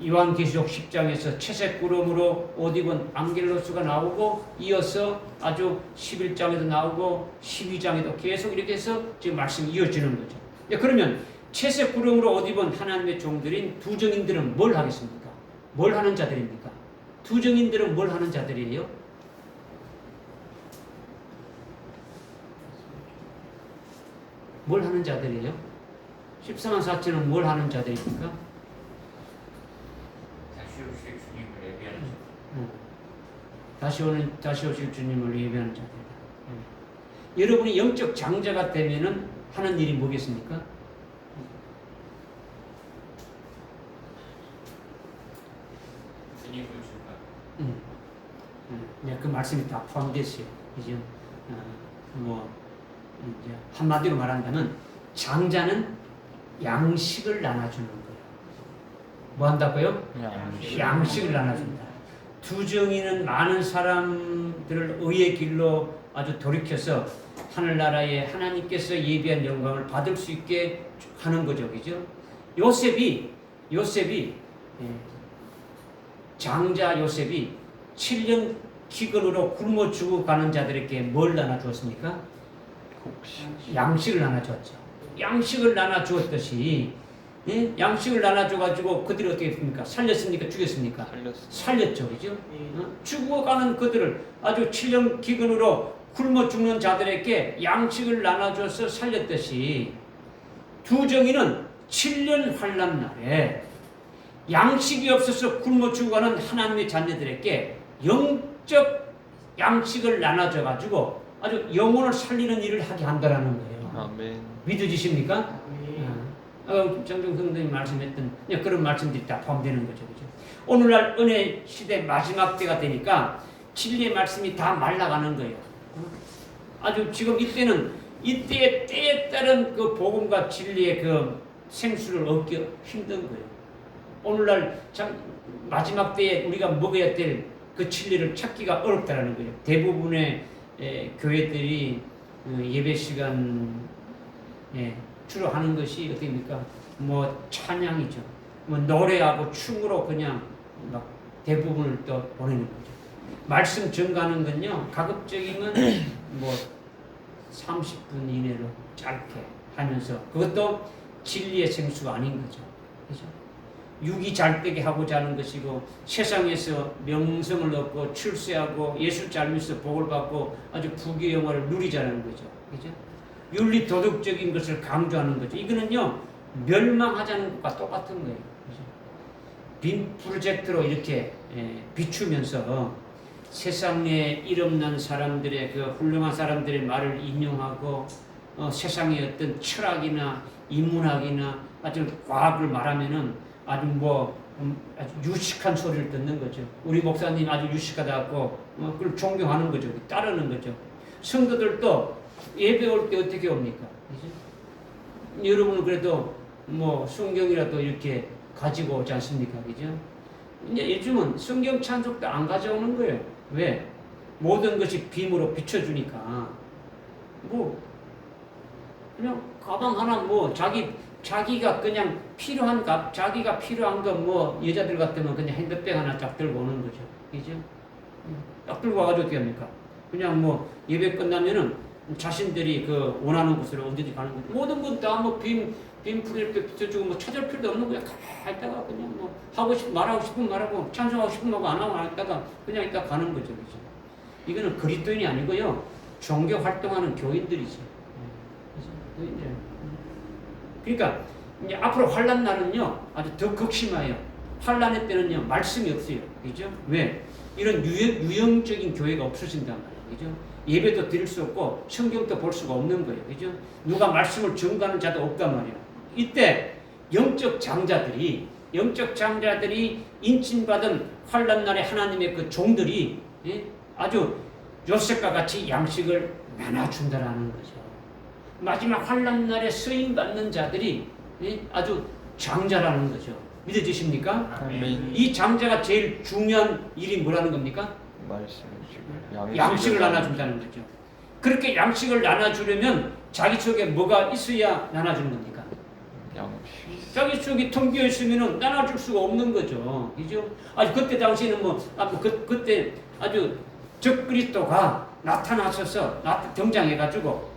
Speaker 1: 요한계시록 10장에서 채색 구름으로 옷 입은 안겔로스가 나오고 이어서 아주 11장에도 나오고 12장에도 계속 이렇게 해서 지금 말씀이 이어지는 거죠. 그러면 채색 구름으로 옷 입은 하나님의 종들인 두 정인들은 뭘 하겠습니까? 뭘 하는 자들입니까? 두 증인들은 뭘 하는 자들이에요? 뭘 하는 자들이에요? 14만 4천은 뭘 하는 자들입니까?
Speaker 2: 다시 오실 주님을 예비하는
Speaker 1: 다시 오실 주님을 예배하는 자들이다. 여러분이 영적 장자가 되면은 하는 일이 뭐겠습니까?
Speaker 2: 주님을 주가.
Speaker 1: 네, 그 말씀이 다 포함됐어요. 그죠? 뭐 이제 한마디로 말한다면 장자는 양식을 나눠주는 거예요. 뭐 한다고요? 양식을 나눠준다. 두 정의는 많은 사람들을 의의 길로 아주 돌이켜서 하늘나라에 하나님께서 예비한 영광을 받을 수 있게 하는 거죠. 그죠? 요셉이 장자 요셉이 7년 기근으로 굶어 죽어가는 자들에게 뭘 나눠주었습니까? 양식을 나눠주었죠. 양식을 나눠주었듯이 양식을 나눠줘가지고 그들이 어떻게 했습니까? 살렸습니까? 죽였습니까? 살렸죠. 그죠? 죽어가는 그들을 아주 7년 기근으로 굶어 죽는 자들에게 양식을 나눠줘서 살렸듯이 두 정의는 7년 환난 날에 양식이 없어서 굶어 죽어가는 하나님의 자녀들에게 영적 양식을 나눠줘가지고 아주 영혼을 살리는 일을 하게 한다라는 거예요.
Speaker 3: 아멘.
Speaker 1: 믿어지십니까? 정정 성도님 말씀했던 그런 말씀들이 다 포함되는 거죠. 그죠? 오늘날 은혜 시대 마지막 때가 되니까 진리의 말씀이 다 말라가는 거예요. 아주 지금 이때의 때에 따른 그 복음과 진리의 그 생수를 얻기 힘든 거예요. 오늘날 참 마지막 때에 우리가 먹어야 될 그 진리를 찾기가 어렵다라는 거예요. 대부분의 교회들이 예배 시간 주로 하는 것이 어떻습니까? 뭐 찬양이죠. 뭐 노래하고 춤으로 그냥 막 대부분을 또 보내는 거죠. 말씀 전가하는 건요, 가급적이면 뭐 30분 이내로 짧게 하면서 그것도 진리의 생수가 아닌 거죠. 그죠? 육이 잘 되게 하고자 하는 것이고 세상에서 명성을 얻고 출세하고 예수 잘면서 복을 받고 아주 부귀영화를 누리자는 거죠. 그죠? 윤리 도덕적인 것을 강조하는 거죠. 이거는요 멸망하자는 것과 똑같은 거예요. 그죠? 빔 프로젝트로 이렇게 비추면서 세상에 이름난 사람들의 그 훌륭한 사람들의 말을 인용하고 세상의 어떤 철학이나 인문학이나 아주 과학을 말하면은 아주 아주 유식한 소리를 듣는 거죠. 우리 목사님 아주 유식하다고 그걸 존경하는 거죠. 따르는 거죠. 성도들도 예배 올 때 어떻게 옵니까? 그죠? 여러분은 그래도 뭐 성경이라도 이렇게 가지고 오지 않습니까? 그죠? 이제 요즘은 성경 찬송도 안 가져오는 거예요. 왜? 모든 것이 빔으로 비춰주니까. 뭐 그냥 가방 하나 자기가 그냥 자기가 필요한 거 뭐 여자들 같으면 그냥 핸드백 하나 쫙 들고 오는 거죠. 그죠? 딱 들고 와가지고 어떻게 합니까? 그냥 뭐 예배 끝나면은 자신들이 그 원하는 곳으로 언제든지 가는 거죠. 모든 건 다 뭐 빔 프로젝트 비춰주고 뭐 찾을 필요도 없는 거야. 가만히 있다가 그냥 뭐 말하고 싶으면 말하고 찬송하고 싶으면 하고 안 하고 안 했다가 그냥 있다 가는 거죠. 그죠? 이거는 그리스도인이 아니고요. 종교 활동하는 교인들이죠. 그죠? 그러니까 이제 앞으로 환난 날은요 아주 더 극심해요. 환난의 때는요 말씀이 없어요. 그죠? 왜? 이런 유형적인 교회가 없어진단 말이에요. 그죠? 예배도 드릴 수 없고 성경도 볼 수가 없는 거예요. 그죠? 누가 말씀을 전가하는 자도 없단 말이에요. 이때 영적 장자들이 인침받은 환난 날에 하나님의 그 종들이 아주 요셉과 같이 양식을 나눠준다라는 거죠. 마지막 환난 날에 쓰임 받는 자들이 아주 장자라는 거죠. 믿어지십니까?
Speaker 3: 아멘.
Speaker 1: 이 장자가 제일 중요한 일이 뭐라는 겁니까? 양식을 나눠준다는 거죠. 그렇게 양식을 나눠주려면 자기 속에 뭐가 있어야 나눠주는 겁니까? 양식. 자기 속에 텅 비어 있으면 나눠줄 수가 없는 거죠. 그죠? 그때 당시에는 그때 아주 적그리스도가 나타나셔서 등장해가지고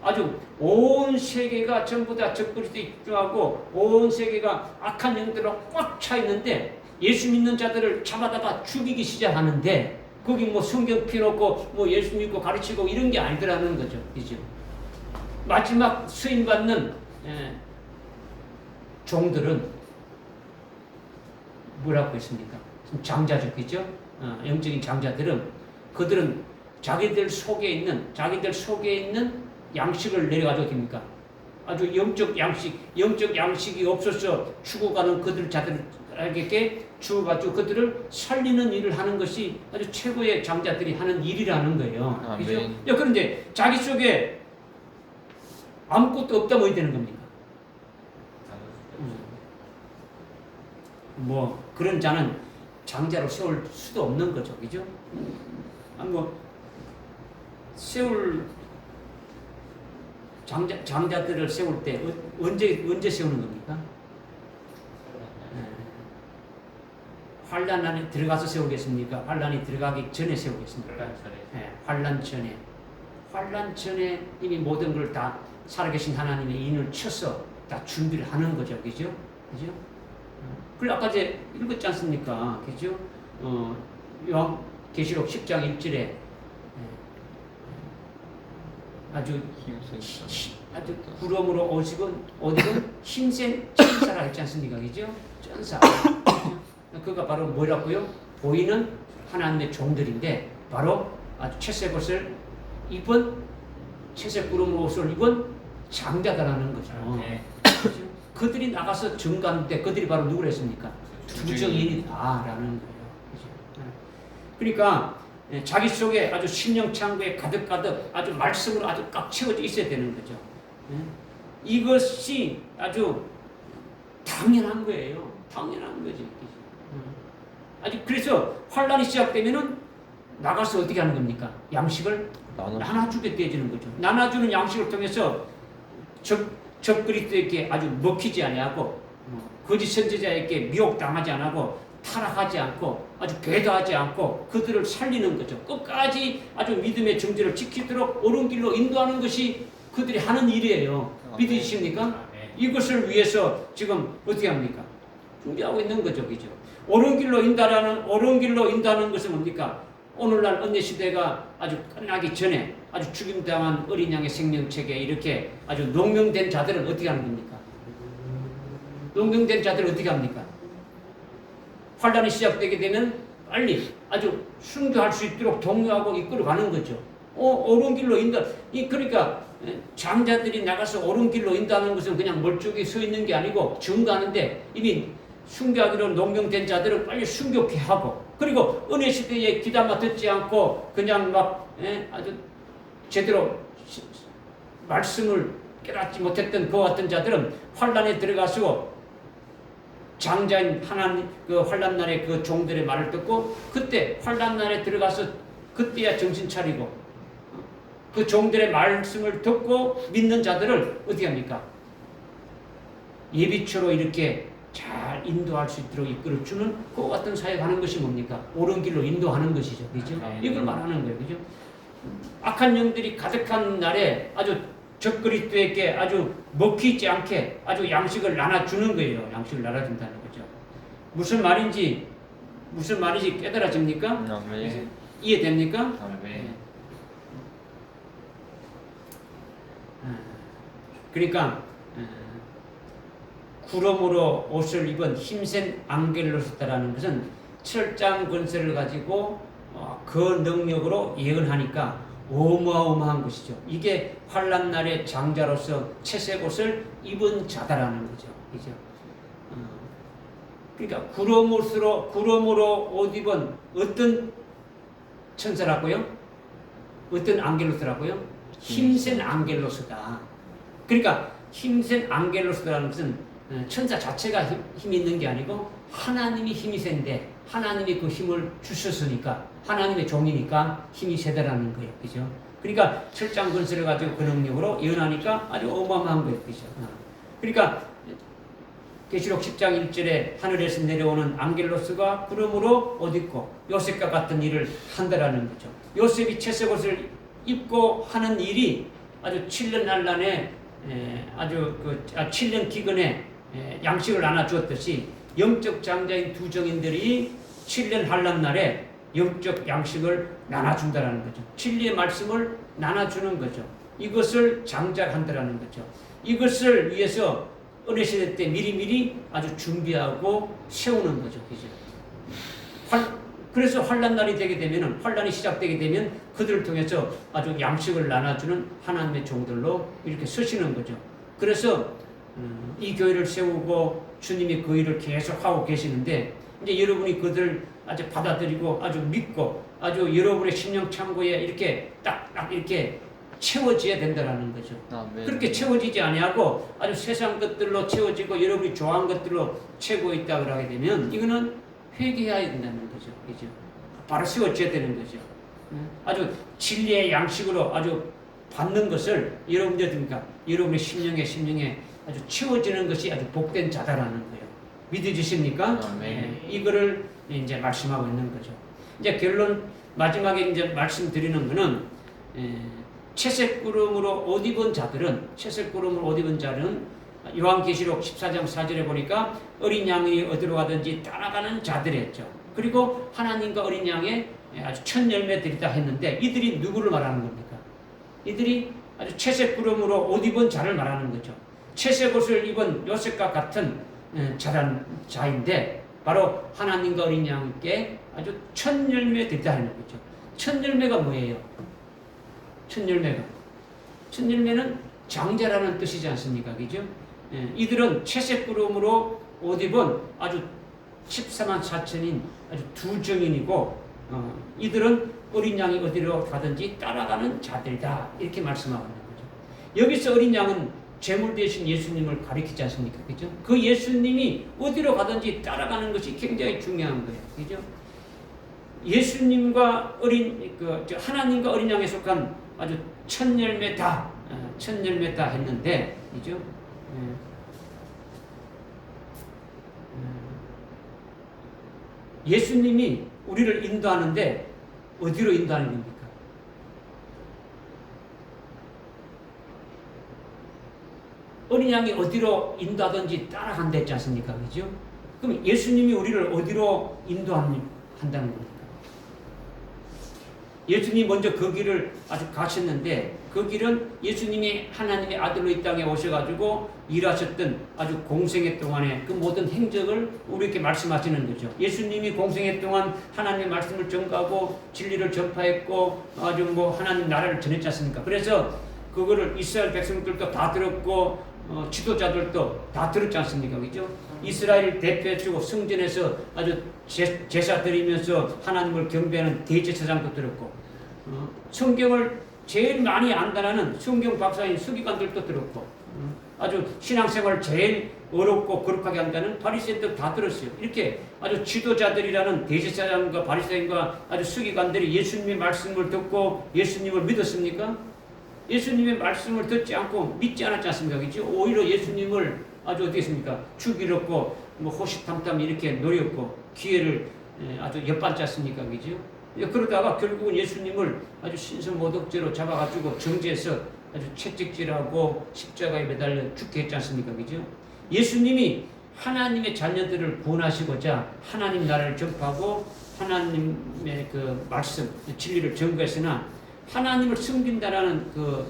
Speaker 1: 아주 온 세계가 전부 다 적그리스도에 집중하고 온 세계가 악한 영들로 꽉 차 있는데 예수 믿는 자들을 잡아다가 죽이기 시작하는데 거기 뭐 성경 펴놓고 뭐 예수 믿고 가르치고 이런 게 아니더라는 거죠. 그죠? 마지막 수임받는 종들은 뭐라고 했습니까? 장자죠. 그죠? 영적인 장자들은 그들은 자기들 속에 있는 양식을 내려가지고 됩니까? 아주 영적 양식이 없어서 죽어가는 그들 자들에게 주어가지고 그들을 살리는 일을 하는 것이 아주 최고의 장자들이 하는 일이라는 거예요. 그죠? 그런데 자기 속에 아무것도 없다면 어떻게 되는 겁니까? 뭐 그런 자는 장자로 세울 수도 없는 거죠. 그죠? 세울 장자들을 세울 때 언제 세우는 겁니까? 환란 안에 들어가서 세우겠습니까? 환란이 들어가기 전에 세우겠습니까? 환란 전에 이미 모든 걸 다 살아계신 하나님의 인을 쳐서 다 준비를 하는 거죠. 그죠? 그죠? 그걸 아까 이제 읽었지 않습니까? 그죠? 계시록 10장 1절에 아주 구름으로 오직은 힘센 천사라 했지 않습니까? 그죠? 천사. 그가 바로 뭐라고요? 보이는 하나님의 종들인데 바로 아주 채색 옷을 입은 채색 구름 옷을 입은 장자다라는 거죠. 그죠? 그들이 나가서 증거하는데 그들이 바로 누구를 했습니까? 두정인이다라는 거예요. 그죠? 그러니까 자기 속에 아주 심령 창고에 가득 아주 말씀으로 아주 꽉 채워져 있어야 되는 거죠. 이것이 아주 당연한 거예요. 당연한 거지. 아주 그래서 환란이 시작되면은 나가서 어떻게 하는 겁니까? 양식을 나눠주게 되어지는 거죠. 나눠주는 양식을 통해서 적그리스도에게 아주 먹히지 아니하고 거짓 선지자에게 미혹당하지 않고 타락하지 않고 아주 배도하지 않고 그들을 살리는 거죠. 끝까지 아주 믿음의 정죄를 지키도록 옳은 길로 인도하는 것이 그들이 하는 일이에요. 믿으십니까? 이것을 위해서 지금 어떻게 합니까? 준비하고 있는 거죠. 그죠? 옳은 길로 인도하는 것은 뭡니까? 오늘날 언제 시대가 아주 끝나기 전에 아주 죽임당한 어린 양의 생명책에 이렇게 아주 농명된 자들은 어떻게 하는 겁니까? 농명된 자들은 어떻게 합니까? 환란이 시작되게 되면 빨리 아주 순교할 수 있도록 독려하고 이끌어가는 거죠. 옳은 길로 인도. 그러니까 장자들이 나가서 옳은 길로 인도하는 것은 그냥 멀쩡히 서 있는 게 아니고 증거하는데 이미 순교하기로 농명된 자들은 빨리 순교케 하고 그리고 은혜 시대에 귀담아 듣지 않고 그냥 막 아주 제대로 말씀을 깨닫지 못했던 그 같은 자들은 환란에 들어가서 장자인 하나님 그 환란 날에 그 종들의 말을 듣고 그때 환란 날에 들어가서 그때야 정신 차리고 그 종들의 말씀을 듣고 믿는 자들을 어떻게 합니까? 예비처로 이렇게 잘 인도할 수 있도록 이끌어주는 그 같은 사역하는 것이 뭡니까? 옳은 길로 인도하는 것이죠. 그죠? 이걸 말하는 거예요. 그죠? 악한 영들이 가득한 날에 아주 적그리스도에게 아주 먹히지 않게 아주 양식을 나눠주는 거예요. 양식을 나눠준다는 거죠. 무슨 말인지 깨달아집니까? 이해됩니까? 그러니까 구름으로 옷을 입은 힘센 앙겔로스다라는 것은 철장 권세를 가지고 그 능력으로 예언하니까 어마어마한 것이죠. 이게 환란 날의 장자로서 채색 옷을 입은 자다라는 거죠. 그죠? 그러니까 구름으로 옷 입은 어떤 천사라고요? 어떤 앙겔로스라고요? 힘센 앙겔로스다. 그러니까 힘센 앙겔로스라는 것은 천사 자체가 힘이 있는 게 아니고 하나님이 힘이 센데 하나님이 그 힘을 주셨으니까 하나님의 종이니까 힘이 세다라는 거예요. 그죠? 그러니까 철장 권세를 가지고 그 능력으로 예언하니까 아주 어마어마한 거예요. 그죠? 그러니까 계시록 10장 1절에 하늘에서 내려오는 앙겔로스가 구름으로 옷 입고 요셉과 같은 일을 한다라는 거죠. 요셉이 채색 옷을 입고 하는 일이 아주 7년 난란에 7년 기근에 양식을 나눠 주었듯이 영적 장자인 두 정인들이 7년 환란 날에 영적 양식을 나눠준다라는 거죠. 진리의 말씀을 나눠주는 거죠. 이것을 장작한다라는 거죠. 이것을 위해서 은혜 시대 때 미리미리 아주 준비하고 세우는 거죠. 그죠? 그래서 환란 날이 되게 되면은, 환란이 시작되게 되면 그들을 통해서 아주 양식을 나눠주는 하나님의 종들로 이렇게 서시는 거죠. 그래서 이 교회를 세우고 주님이 그 일을 계속 하고 계시는데, 이제 여러분이 그들을 아주 받아들이고 아주 믿고 아주 여러분의 심령 창고에 이렇게 딱 이렇게 채워져야 된다라는 거죠.
Speaker 3: 아멘.
Speaker 1: 그렇게 채워지지 아니하고 아주 세상 것들로 채워지고 여러분이 좋아하는 것들로 채고 있다고 하게 되면 이거는 회개해야 된다는 거죠. 그죠? 바로 세워져야 되는 거죠. 아주 진리의 양식으로 아주 받는 것을 여러분의 심령에 아주 채워지는 것이 아주 복된 자다라는 거예요. 믿어지십니까?
Speaker 3: 아멘.
Speaker 1: 이거를 이제 말씀하고 있는 거죠. 이제 결론 마지막에 이제 말씀드리는 거는 채색구름으로 옷 입은 자들은 요한계시록 14장 4절에 보니까 어린 양이 어디로 가든지 따라가는 자들이었죠. 그리고 하나님과 어린 양의 아주 첫 열매들이다 했는데 이들이 누구를 말하는 겁니까? 이들이 아주 채색구름으로 옷 입은 자를 말하는 거죠. 채색 옷을 입은 요셉과 같은 자인데 바로 하나님과 어린 양께 아주 첫 열매들이다 하는 거죠. 첫 열매가 뭐예요? 첫 열매는 장자라는 뜻이지 않습니까? 그죠? 이들은 채색구름으로 옷 입은 아주 14만 4천인 아주 두 정인이고 이들은 어린 양이 어디로 가든지 따라가는 자들이다 이렇게 말씀하고 있는 거죠. 여기서 어린 양은 제물 대신 예수님을 가리키지 않습니까? 그죠? 그 예수님이 어디로 가든지 따라가는 것이 굉장히 중요한 거예요. 그죠? 예수님과 하나님과 어린 양에 속한 아주 첫 열매다 했는데, 그죠? 예수님이 우리를 인도하는데 어디로 인도하는 겁니까? 어린 양이 어디로 인도하든지 따라간다 했지 않습니까? 그죠? 그럼 예수님이 우리를 어디로 인도한다는 겁니까? 예수님이 먼저 그 길을 아주 가셨는데 그 길은 예수님이 하나님의 아들로 이 땅에 오셔가지고 일하셨던 아주 공생애 동안에 그 모든 행적을 우리에게 말씀하시는 거죠. 예수님이 공생애 동안 하나님의 말씀을 전가하고 진리를 전파했고 아주 하나님 나라를 전했지 않습니까? 그래서 그거를 이스라엘 백성들도 다 들었고 지도자들도 다 들었지 않습니까? 그죠? 이스라엘을 대표해주고 성전에서 아주 제사 드리면서 하나님을 경배하는 대제사장도 들었고 성경을 제일 많이 안다라는 성경 박사인 서기관들도 들었고 아주 신앙생활을 제일 어렵고 거룩하게 한다는 바리새인들 다 들었어요. 이렇게 아주 지도자들이라는 대제사장과 바리새인과 아주 서기관들이 예수님의 말씀을 듣고 예수님을 믿었습니까? 예수님의 말씀을 듣지 않고 믿지 않았지 않습니까? 그렇죠? 오히려 예수님을 아주 어떻게 했습니까? 죽이려고 호시탐탐 이렇게 노렸고 기회를 아주 엿받지 않습니까? 그렇죠? 그러다가 결국은 예수님을 아주 신성모독죄로 잡아가지고 정죄해서 아주 채찍질하고 십자가에 매달려 죽게 했지 않습니까? 그죠? 예수님이 하나님의 자녀들을 구원하시고자 하나님 나라를 전파하고 하나님의 그 말씀, 진리를 전거했으나 하나님을 섬긴다라는 그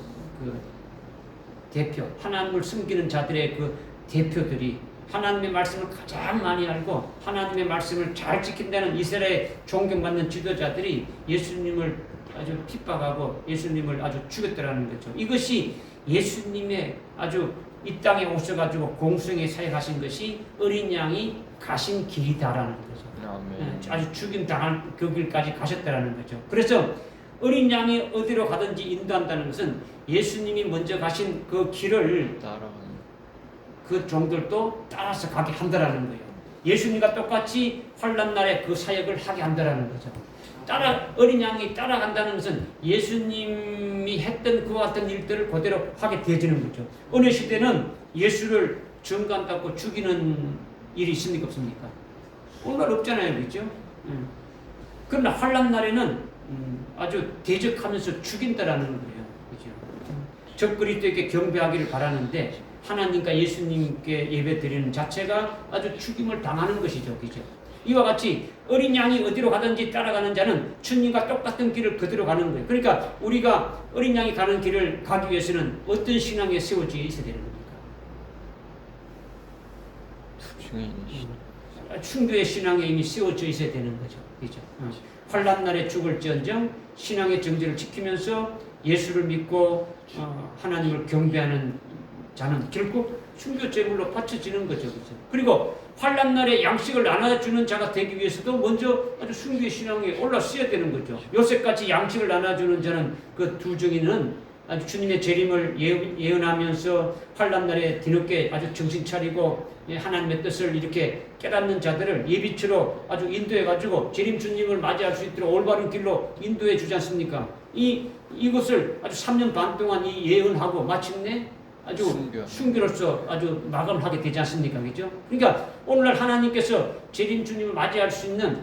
Speaker 1: 대표, 하나님을 섬기는 자들의 그 대표들이 하나님의 말씀을 가장 많이 알고 하나님의 말씀을 잘 지킨다는 이스라엘의 존경받는 지도자들이 예수님을 아주 핍박하고 예수님을 아주 죽였더라는 거죠. 이것이 예수님의 아주 이 땅에 오셔가지고 공생에 사역하신 것이 어린 양이 가신 길이다라는 거죠.
Speaker 3: 아멘.
Speaker 1: 아주 죽임 당할 그 길까지 가셨다라는 거죠. 그래서 어린 양이 어디로 가든지 인도한다는 것은 예수님이 먼저 가신 그 길을
Speaker 3: 따라가는
Speaker 1: 그 종들도 따라서 가게 한다라는 거예요. 예수님과 똑같이 환난 날에 그 사역을 하게 한다라는 거죠. 어린 양이 따라간다는 것은 예수님이 했던 그와 같은 일들을 그대로 하게 되어지는 거죠. 어느 시대는 예수를 정간받고 죽이는 일이 있습니까? 없습니까? 오늘 없잖아요. 그렇죠? 그러나 환난 날에는 아주 대적하면서 죽인다라는 거예요. 그렇죠? 적그리스도에게 경배하기를 바라는데 하나님과 예수님께 예배 드리는 자체가 아주 죽임을 당하는 것이죠. 그죠? 이와 같이 어린 양이 어디로 가든지 따라가는 자는 주님과 똑같은 길을 그대로 가는 거예요. 그러니까 우리가 어린 양이 가는 길을 가기 위해서는 어떤 신앙에 세워져 있어야 되는 겁니까? 충교의 신앙에 이미 세워져 있어야 되는 거죠. 그죠? 환난 날에 죽을지언정 신앙의 정죄를 지키면서 예수를 믿고 하나님을 경배하는 자는 결국 순교 제물로 바쳐지는 거죠. 그죠? 그리고 환난 날에 양식을 나눠주는 자가 되기 위해서도 먼저 아주 순교의 신앙에 올라서야 되는 거죠. 요새까지 양식을 나눠주는 자는 그 두 증인은 아주 주님의 재림을 예언하면서 환난 날에 뒤늦게 아주 정신 차리고 하나님의 뜻을 이렇게 깨닫는 자들을 예비치로 아주 인도해가지고 재림 주님을 맞이할 수 있도록 올바른 길로 인도해 주지 않습니까? 이것을 아주 3년 반 동안 이 예언하고 마침내 아주 순교로서 아주 마감을 하게 되지 않습니까? 그죠? 그러니까 오늘날 하나님께서 재림 주님을 맞이할 수 있는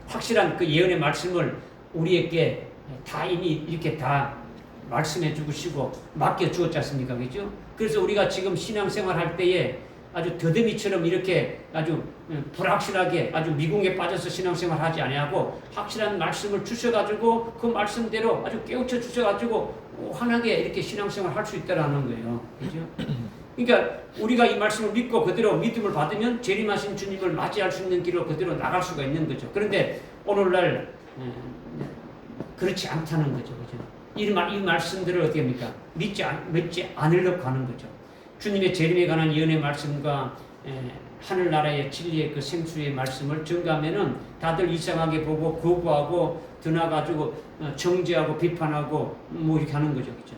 Speaker 1: 확실한 그 예언의 말씀을 우리에게 다 이미 이렇게 다 말씀해 주시고 맡겨 주었지 않습니까? 그죠? 그래서 우리가 지금 신앙생활 할 때에 아주 더듬이처럼 이렇게 아주 불확실하게 아주 미궁에 빠져서 신앙생활 하지 아니하고 확실한 말씀을 주셔가지고 그 말씀대로 아주 깨우쳐 주셔가지고 환하게 이렇게 신앙생활 할 수 있다라는 거예요. 그죠? 그러니까 우리가 이 말씀을 믿고 그대로 믿음을 받으면 재림하신 주님을 맞이할 수 있는 길로 그대로 나갈 수가 있는 거죠. 그런데 오늘날 그렇지 않다는 거죠. 그죠? 이 말씀들을 어떻게 합니까? 믿지 않으려고 하는 거죠. 주님의 재림에 관한 예언의 말씀과 하늘나라의 진리의 그 생수의 말씀을 증가하면은 다들 이상하게 보고 거부하고 드나가지고 정죄하고 비판하고 뭐 이렇게 하는 거죠. 그죠?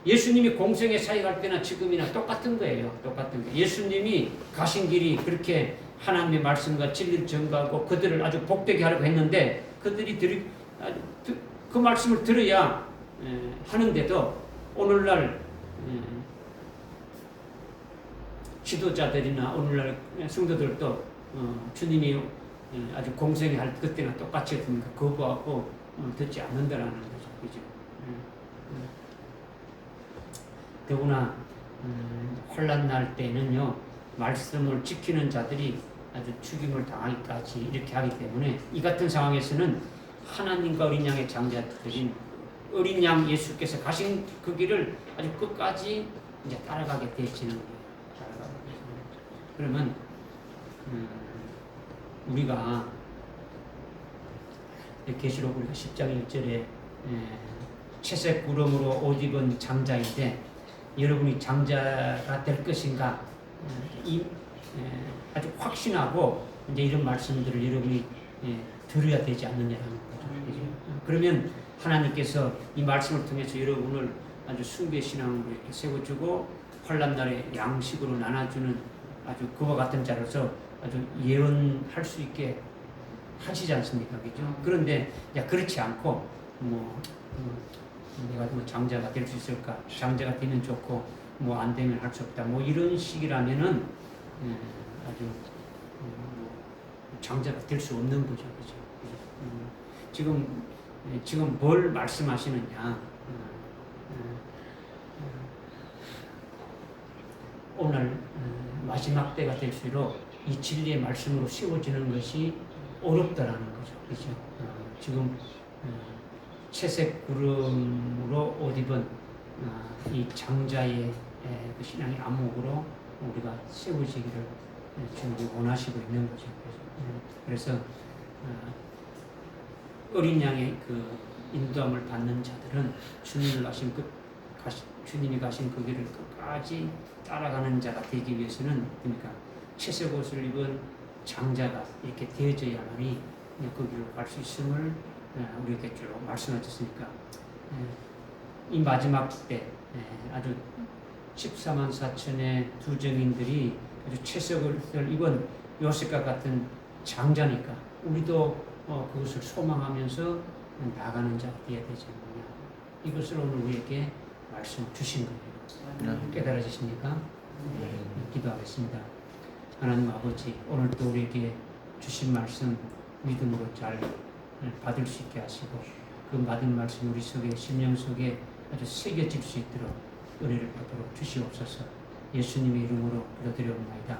Speaker 1: 예수님이 공생에 사역할 때나 지금이나 똑같은 거예요. 똑같은 거. 예수님이 가신 길이 그렇게 하나님의 말씀과 진리를 증가하고 그들을 아주 복되게 하려고 했는데 그들이 그 말씀을 들어야 하는데도 오늘날 지도자들이나 오늘날 성도들도 주님이 아주 공생에 할 그때나 똑같이 했으니까 거부하고 듣지 않는다라는 거죠. 그죠? 더구나 혼란 날 때는요 말씀을 지키는 자들이 아주 죽임을 당하기까지 이렇게 하기 때문에 이 같은 상황에서는 하나님과 어린 양의 장자들인 어린 양 예수께서 가신 그 길을 아주 끝까지 이제 따라가게 되어지는 거예요. 그러면 우리가 계시록 우리가 10장 1절에 채색 구름으로 옷 입은 장자인데 여러분이 장자가 될 것인가 아주 확신하고 이제 이런 말씀들을 여러분이 들어야 되지 않느냐는 거죠. 그러면 하나님께서 이 말씀을 통해서 여러분을 아주 숭배 신앙으로 이렇게 세워주고 환난 날에 양식으로 나눠주는 아주 그와 같은 자로서 아주 예언할 수 있게 하시지 않습니까? 그죠? 그런데 그렇지 않고 내가 뭐 장자가 될 수 있을까? 장자가 되면 좋고 뭐 안 되면 할 수 없다. 뭐 이런 식이라면은 아주 장자가 될 수 없는 거죠. 그죠? 지금 뭘 말씀하시느냐? 오늘 마지막 때가 될수록 이 진리의 말씀으로 세워지는 것이 어렵다라는 거죠. 그죠? 지금 채색 구름으로 옷 입은 이 장자의 그 신앙의 안목으로 우리가 세워지기를 주님이 원하시고 있는 거죠. 그래서 어린 양의 그 인도함을 받는 자들은 주님이 가신 그 길을 끝까지 따라가는 자가 되기 위해서는 그러니까 채색 옷을 입은 장자가 이렇게 되어져야만이 그 길로 갈 수 있음을 우리에게 쭉 말씀하셨으니까 이 마지막 때 아주 14만 4천의 두 증인들이 아주 채색 옷을 입은 요셉과 같은 장자니까 우리도 그것을 소망하면서 나가는 자가 되어야 되지 않느냐. 이것을 오늘 우리에게 말씀 주신 거예요. 깨달아지십니까? 기도하겠습니다. 하나님 아버지, 오늘도 우리에게 주신 말씀 믿음으로 잘 받을 수 있게 하시고 그 받은 말씀 우리 속에 심령 속에 아주 새겨질 수 있도록 은혜를 받도록 주시옵소서. 예수님의 이름으로 기도드리옵나이다.